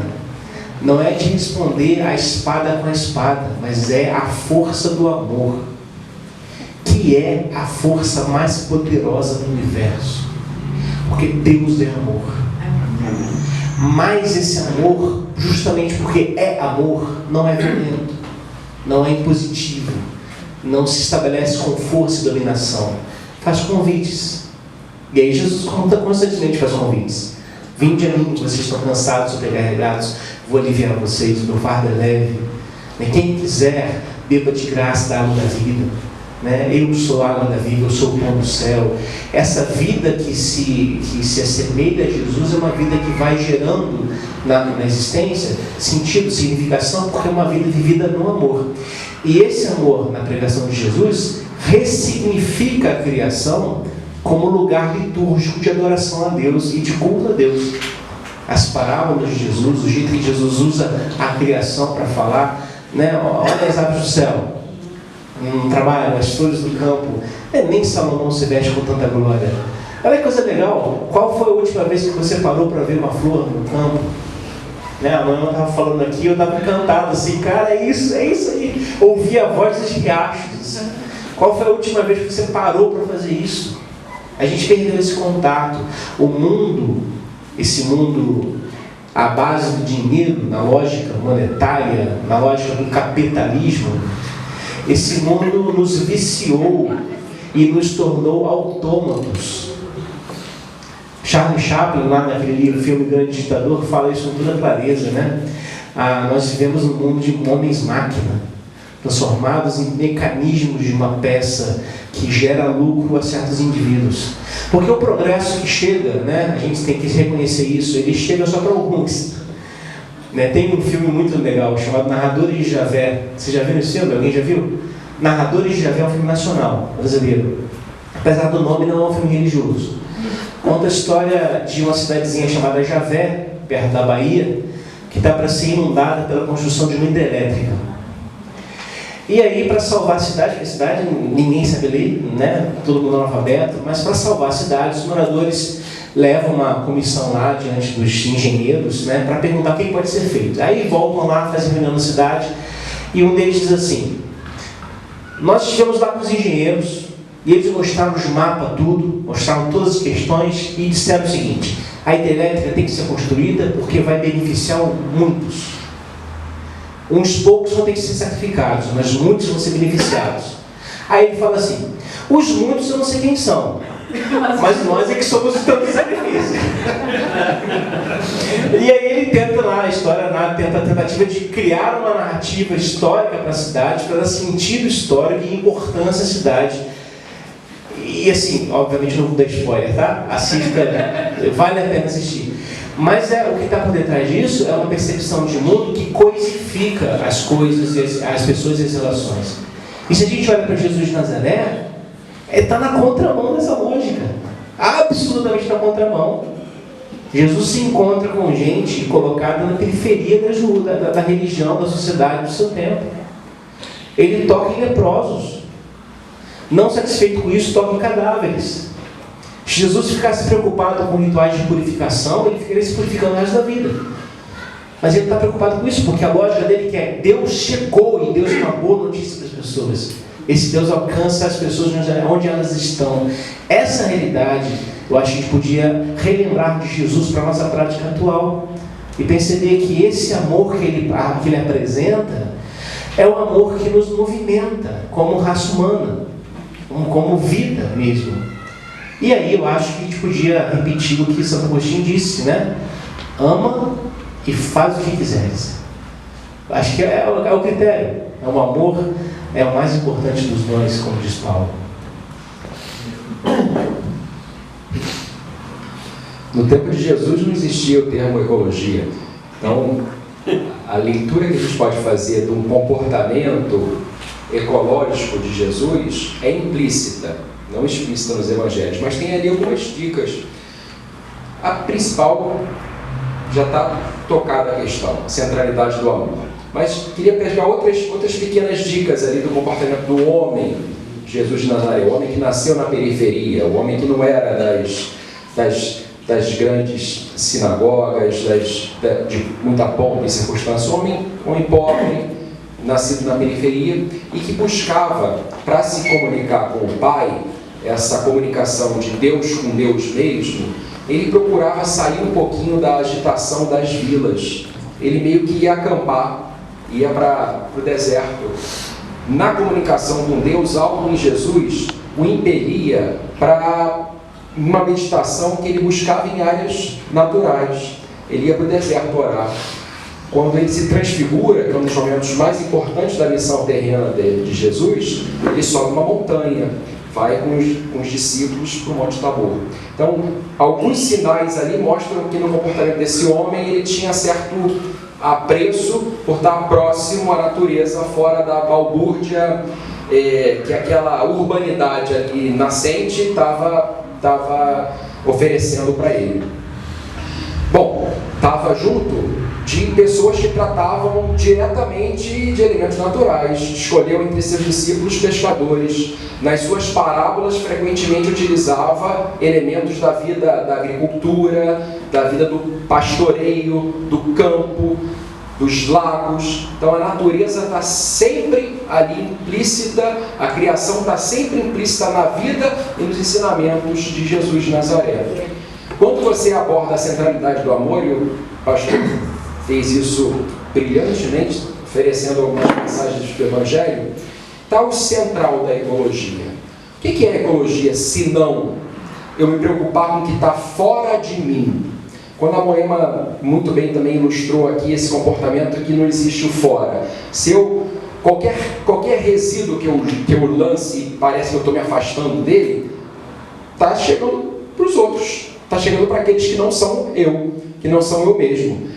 Não é de responder a espada com a espada, mas é a força do amor, que é a força mais poderosa do universo. Porque Deus é amor. Mas esse amor, justamente porque é amor, não é violento, não é impositivo, não se estabelece com força e dominação. Faz convites. E aí Jesus constantemente faz convites. Vinde a mim, vocês estão cansados, sobrecarregados, vou aliviar vocês, o meu fardo é leve. Quem quiser, beba de graça da água da vida. Eu sou a água da vida, eu sou o pão do céu. Essa vida que se assemelha a Jesus é uma vida que vai gerando na existência sentido, significação, porque é uma vida vivida no amor. E esse amor, na pregação de Jesus, ressignifica a criação como lugar litúrgico de adoração a Deus e de culto a Deus. As parábolas de Jesus, o jeito que Jesus usa a criação para falar, olha as aves do céu, não trabalham, as flores do campo, nem Salomão se veste com tanta glória. Olha que coisa legal. Qual foi a última vez que você parou para ver uma flor no campo? A mãe estava falando aqui, eu estava encantado assim, cara, é isso aí. Ouvi a voz dos riachos. Qual foi a última vez que você parou para fazer isso? A gente perdeu esse contato. O mundo, esse mundo à base do dinheiro, na lógica monetária, na lógica do capitalismo, esse mundo nos viciou e nos tornou autômatos. Charlie Chaplin, lá naquele filme Grande Ditador, fala isso com toda clareza, nós vivemos um mundo de homens-máquina, transformados em mecanismos de uma peça que gera lucro a certos indivíduos. Porque o progresso que chega, a gente tem que reconhecer isso, ele chega só para alguns. Tem um filme muito legal chamado Narradores de Javé. Você já viu esse filme? Alguém já viu? Narradores de Javé é um filme nacional, brasileiro. Apesar do nome, não é um filme religioso. Conta a história de uma cidadezinha chamada Javé, perto da Bahia, que está para ser inundada pela construção de uma hidrelétrica. E aí, para salvar a cidade, porque a cidade ninguém sabe ler, né? Todo mundo analfabeto, mas para salvar a cidade, os moradores levam uma comissão lá diante dos engenheiros, né, para perguntar o que pode ser feito. Aí voltam lá, fazem reunião na cidade, e um deles diz assim: nós estivemos lá com os engenheiros, e eles mostraram os mapas, tudo, mostraram todas as questões, e disseram o seguinte: a hidrelétrica tem que ser construída porque vai beneficiar muitos. Uns poucos vão ter que ser sacrificados, mas muitos vão ser beneficiados. Aí ele fala assim: os muitos eu não sei quem são, mas nós é que somos os tantos sacrifícios. E aí ele tenta lá, a história tenta a tentativa de criar uma narrativa histórica para a cidade, para dar sentido histórico e importância à cidade. E assim, obviamente não vou dar spoiler, tá? Assista, vale a pena assistir. Mas o que está por detrás disso é uma percepção de mundo que coisifica as coisas, as pessoas e as relações. E se a gente olha para Jesus de Nazaré, está na contramão dessa lógica. Absolutamente na contramão. Jesus se encontra com gente colocada na periferia da religião, da sociedade do seu tempo. Ele toca em leprosos. Não satisfeito com isso, toca em cadáveres. Se Jesus ficasse preocupado com rituais de purificação, ele ficaria se purificando o resto da vida. Mas ele está preocupado com isso, porque a lógica dele que é: Deus chegou e Deus é uma boa notícia para as pessoas. Esse Deus alcança as pessoas onde elas estão. Essa realidade, eu acho que a gente podia relembrar de Jesus para a nossa prática atual. E perceber que esse amor que ele apresenta é o amor que nos movimenta como raça humana, como vida mesmo. E aí eu acho que a gente podia repetir o que Santo Agostinho disse, né? Ama e faz o que quiseres. Acho que é o critério. É o amor, é o mais importante dos dois, como diz Paulo. No tempo de Jesus não existia o termo ecologia. Então, a leitura que a gente pode fazer de um comportamento ecológico de Jesus é implícita, não explícita nos evangelhos, mas tem ali algumas dicas. A principal já está tocada a questão, a centralidade do amor. Mas queria pegar outras pequenas dicas ali do comportamento do homem, Jesus de Nazaré, o homem que nasceu na periferia, o homem que não era das grandes sinagogas, de muita pompa e circunstância, homem pobre, nascido na periferia, e que buscava, para se comunicar com o Pai, essa comunicação de Deus com Deus mesmo, ele procurava sair um pouquinho da agitação das vilas. Ele meio que ia acampar, ia para o deserto. Na comunicação com Deus, algo em Jesus o impelia para uma meditação que ele buscava em áreas naturais. Ele ia para o deserto orar. Quando ele se transfigura, que é um dos momentos mais importantes da missão terrena de Jesus, ele sobe uma montanha, vai com os discípulos para o Monte Tabor. Então, alguns sinais ali mostram que no comportamento desse homem ele tinha certo apreço por estar próximo à natureza, fora da balbúrdia que aquela urbanidade ali nascente estava oferecendo para ele. Bom, estava junto de pessoas que tratavam diretamente de elementos naturais. Escolheu entre seus discípulos pescadores. Nas suas parábolas, frequentemente utilizava elementos da vida da agricultura, da vida do pastoreio, do campo, dos lagos. Então a natureza está sempre ali implícita, a criação está sempre implícita na vida e nos ensinamentos de Jesus de Nazaré. Quando você aborda a centralidade do amor, e o pastor fez isso brilhantemente, oferecendo algumas mensagens do Evangelho, está o central da ecologia. O que é ecologia, se não eu me preocupar com o que está fora de mim? Quando a Moema muito bem também ilustrou aqui esse comportamento que não existe o fora. Se eu, qualquer resíduo que eu lance e parece que eu estou me afastando dele, está chegando para os outros, está chegando para aqueles que não são eu mesmo.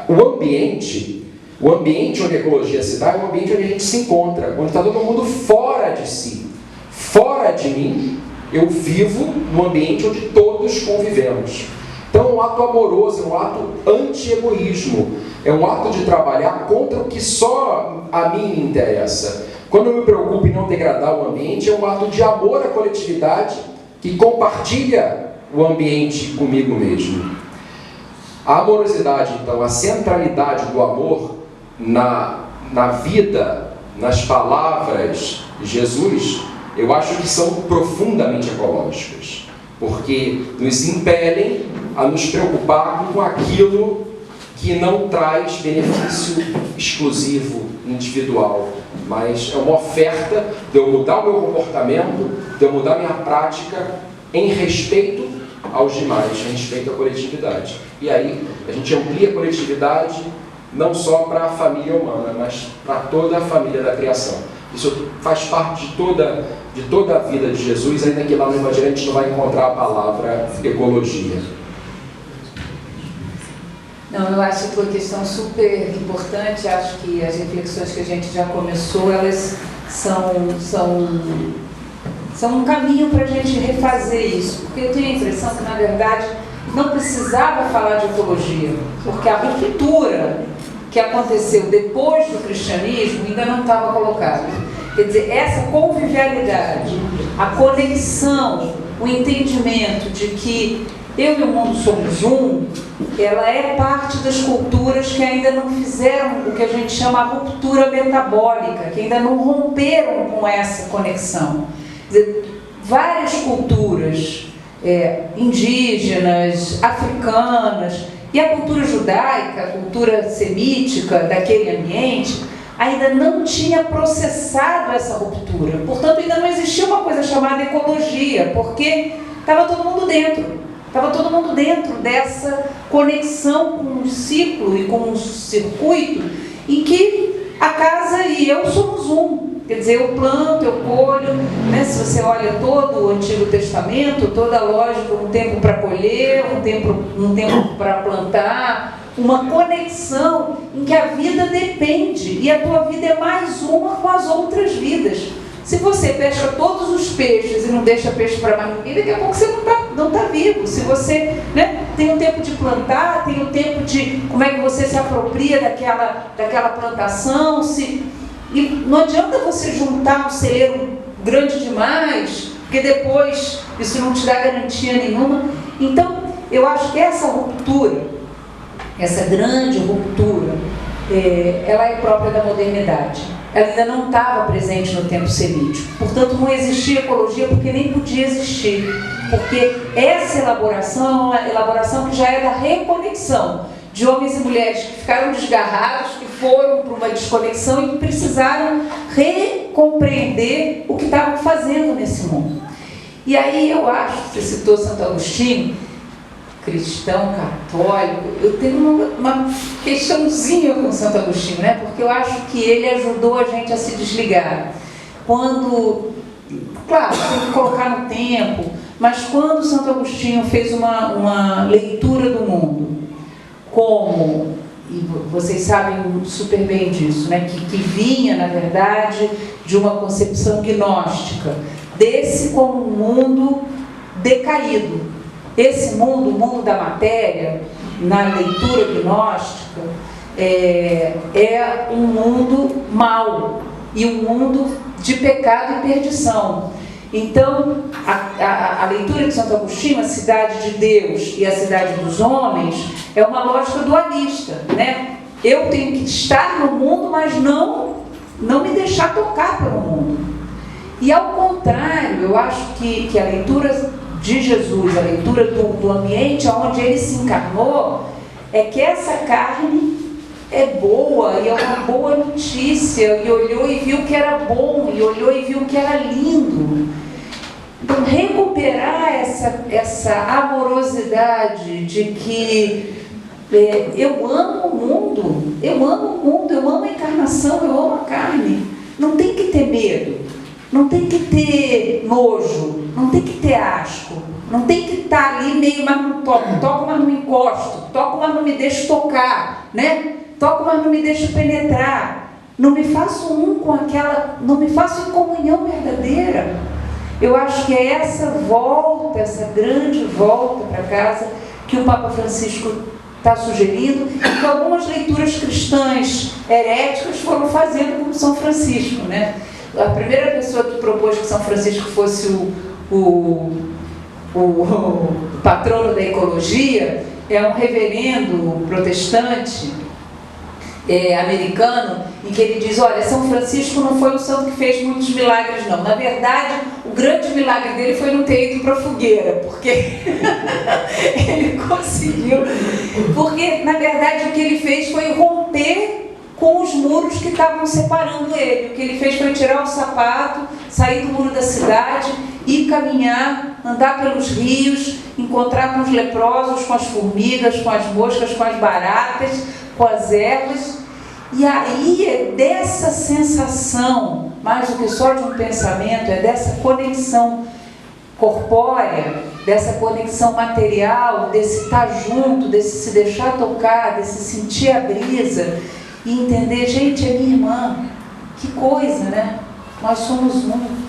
O ambiente onde a ecologia se dá é um ambiente onde a gente se encontra, onde está todo mundo fora de si, fora de mim, eu vivo num ambiente onde todos convivemos. Então é um ato amoroso, é um ato anti-egoísmo, é um ato de trabalhar contra o que só a mim me interessa. Quando eu me preocupo em não degradar o ambiente, é um ato de amor à coletividade que compartilha o ambiente comigo mesmo. A amorosidade, então, a centralidade do amor na vida, nas palavras de Jesus, eu acho que são profundamente ecológicas, porque nos impelem a nos preocupar com aquilo que não traz benefício exclusivo, individual, mas é uma oferta de eu mudar o meu comportamento, de eu mudar minha prática em respeito aos demais, em respeito à coletividade. E aí a gente amplia a coletividade não só para a família humana, mas para toda a família da criação. Isso faz parte de toda a vida de Jesus, ainda que lá no Evangelho a gente não vai encontrar a palavra ecologia. Não, eu acho a tua questão super importante. Acho que as reflexões que a gente já começou, elas são um caminho para a gente refazer isso, porque eu tenho a impressão que, na verdade, não precisava falar de ecologia, porque a ruptura que aconteceu depois do cristianismo ainda não estava colocada. Quer dizer, essa convivialidade, a conexão, o entendimento de que eu e o mundo somos um, ela é parte das culturas que ainda não fizeram o que a gente chama a ruptura metabólica, que ainda não romperam com essa conexão. Quer dizer, várias culturas indígenas, africanas, e a cultura judaica, a cultura semítica daquele ambiente, ainda não tinha processado essa ruptura. Portanto, ainda não existia uma coisa chamada ecologia, porque estava todo mundo dentro. Estava todo mundo dentro dessa conexão com o ciclo e com o circuito em que a casa e eu somos um. Quer dizer, eu planto, eu colho, né? Se você olha todo o Antigo Testamento, toda a lógica, um tempo para colher, um tempo para plantar, uma conexão em que a vida depende, e a tua vida é mais uma com as outras vidas. Se você pesca todos os peixes e não deixa peixe para mais ninguém, daqui a pouco você não tá vivo. Se você, né, tem o tempo de plantar, tem o tempo de como é que você se apropria daquela plantação, e não adianta você juntar um celeiro grande demais, porque depois isso não te dá garantia nenhuma. Então, eu acho que essa ruptura, essa grande ruptura, ela é própria da modernidade. Ela ainda não estava presente no tempo semítico. Portanto, não existia ecologia porque nem podia existir. Porque essa elaboração é uma elaboração que já é da reconexão de homens e mulheres que ficaram desgarrados, que foram para uma desconexão e que precisaram recompreender o que estavam fazendo nesse mundo. E aí eu acho, você citou Santo Agostinho, cristão, católico, eu tenho uma questãozinha com Santo Agostinho, né? Porque eu acho que ele ajudou a gente a se desligar. Quando, claro, tem que colocar no tempo, mas quando Santo Agostinho fez uma leitura do mundo, como, e vocês sabem super bem disso, né? que vinha, na verdade, de uma concepção gnóstica, desse como um mundo decaído. Esse mundo, o mundo da matéria, na leitura gnóstica, é um mundo mau e um mundo de pecado e perdição. Então, a leitura de Santo Agostinho, a cidade de Deus e a cidade dos homens, é uma lógica dualista, né? Eu tenho que estar no mundo, mas não me deixar tocar pelo mundo. E ao contrário, eu acho que a leitura de Jesus, a leitura do ambiente onde ele se encarnou, é que essa carne é boa e é uma boa notícia, e olhou e viu que era bom, e olhou e viu que era lindo. Então, recuperar essa amorosidade de que eu amo o mundo, eu amo a encarnação, eu amo a carne. Não tem que ter medo, não tem que ter nojo, não tem que ter asco, não tem que estar ali meio, mas não toco, mas não encosto, toco, mas não me deixo tocar, né? Toco, mas não me deixo penetrar. Não me faço não me faço em comunhão verdadeira. Eu acho que é essa volta, essa grande volta para casa que o Papa Francisco está sugerindo, e que algumas leituras cristãs heréticas foram fazendo com São Francisco, né? A primeira pessoa que propôs que São Francisco fosse o patrono da ecologia é um reverendo protestante americano, em que ele diz: olha, São Francisco não foi um santo que fez muitos milagres, não. Na verdade, o grande milagre dele foi não ter ido para a fogueira, porque ele conseguiu. Porque, na verdade, o que ele fez foi romper com os muros que estavam separando ele. O que ele fez foi tirar o sapato, sair do muro da cidade e caminhar, andar pelos rios, encontrar com os leprosos, com as formigas, com as moscas, com as baratas, com as ervas. E aí é dessa sensação, mais do que só de um pensamento, é dessa conexão corpórea, dessa conexão material, desse estar junto, desse se deixar tocar, desse sentir a brisa e entender, gente, é minha irmã, que coisa, né? Nós somos um.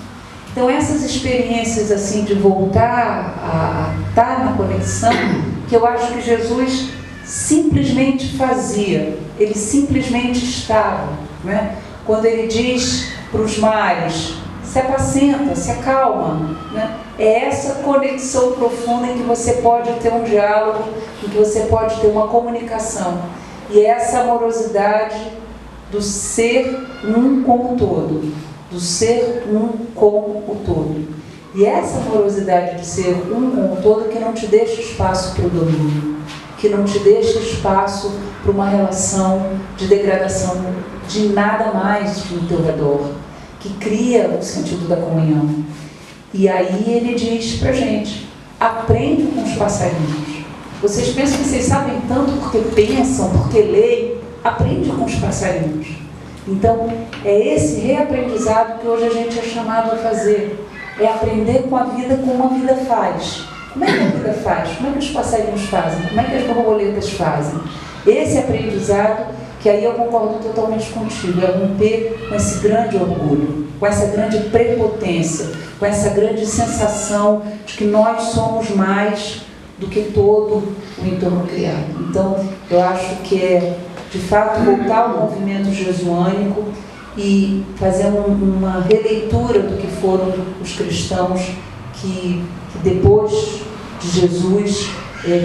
Então essas experiências assim de voltar a estar na conexão, que eu acho que Jesus simplesmente fazia, ele simplesmente estava, né? Quando ele diz para os mares: se apacenta, se acalma, né? É essa conexão profunda em que você pode ter um diálogo, em que você pode ter uma comunicação, e é essa amorosidade do ser um com o todo, do ser um com o todo. E essa amorosidade de ser um com o todo que não te deixa espaço para o domínio, que não te deixa espaço para uma relação de degradação de nada mais no teu redor, que cria o sentido da comunhão. E aí ele diz pra gente: aprende com os passarinhos. Vocês pensam que vocês sabem tanto porque pensam, porque leem? Aprende com os passarinhos. Então, é esse reaprendizado que hoje a gente é chamado a fazer. É aprender com a vida como a vida faz. Como é que a vida faz? Como é que os passarinhos fazem? Como é que as borboletas fazem? Esse aprendizado, que aí eu concordo totalmente contigo, é romper com esse grande orgulho, com essa grande prepotência, com essa grande sensação de que nós somos mais do que todo o entorno criado. Então, eu acho que é, de fato, voltar ao movimento jesuânico e fazer uma releitura do que foram os cristãos que depois de Jesus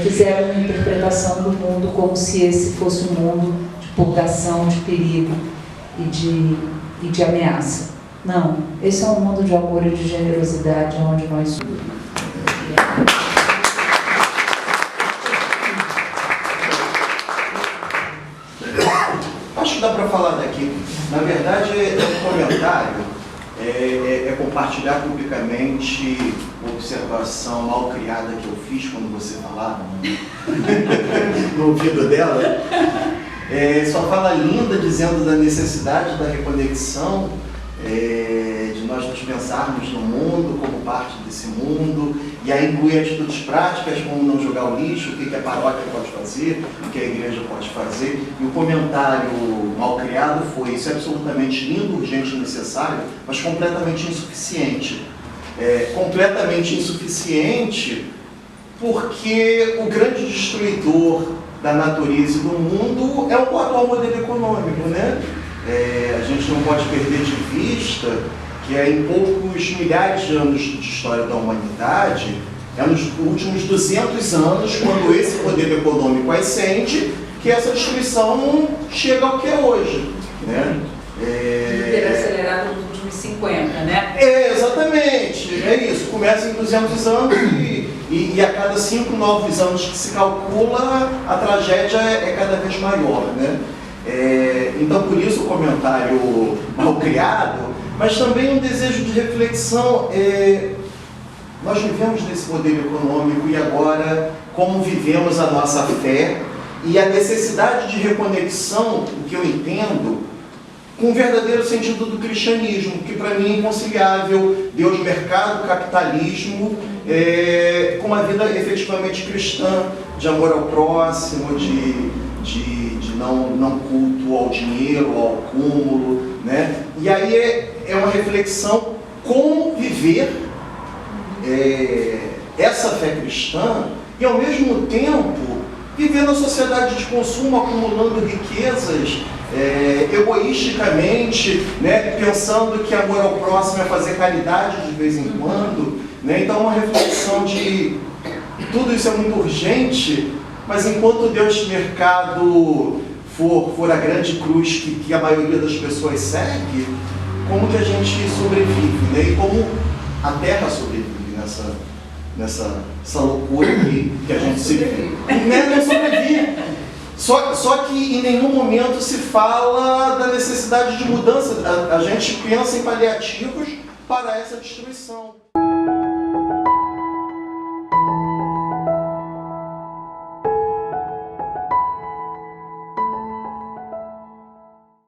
fizeram uma interpretação do mundo como se esse fosse um mundo de purgação, de perigo e de ameaça. Não, esse é um mundo de amor e de generosidade onde nós somos. Acho que dá para falar daqui. Na verdade, é um comentário, é compartilhar publicamente uma observação mal criada que eu fiz quando você falava no ouvido dela. Sua fala linda dizendo da necessidade da reconexão, de nós nos pensarmos no mundo como parte desse mundo, e aí incluir atitudes práticas como não jogar o lixo, o que a paróquia pode fazer, o que a igreja pode fazer. E o comentário mal criado foi: isso é absolutamente lindo, urgente e necessário, mas completamente insuficiente. Completamente insuficiente porque o grande destruidor da natureza e do mundo é o atual modelo econômico, né? A gente não pode perder de vista que em poucos milhares de anos de história da humanidade, é nos últimos 200 anos, quando esse modelo econômico ascende, que essa destruição chega ao que é hoje, né? Ter acelerado nos últimos 50, né? Exatamente, é isso. Começa em 200 anos e a cada 5 novos anos que se calcula, a tragédia é cada vez maior, né? Então, por isso o comentário mal criado, mas também um desejo de reflexão. Nós vivemos nesse modelo econômico e agora como vivemos a nossa fé e a necessidade de reconexão, o que eu entendo, com o verdadeiro sentido do cristianismo, que para mim é inconciliável, Deus, mercado, capitalismo, com uma vida efetivamente cristã, de amor ao próximo, de não culto ao dinheiro, ao acúmulo, né? E aí é uma reflexão como viver essa fé cristã e, ao mesmo tempo, viver na sociedade de consumo, acumulando riquezas egoisticamente, né, pensando que amor ao próximo é fazer caridade de vez em quando, né? Então, uma reflexão de tudo isso é muito urgente, mas enquanto o Deus mercado for a grande cruz que a maioria das pessoas segue, como que a gente sobrevive, né? E como a Terra sobrevive nessa loucura que a gente se vive. Não sobrevive. Só que em nenhum momento se fala da necessidade de mudança. A gente pensa em paliativos para essa destruição.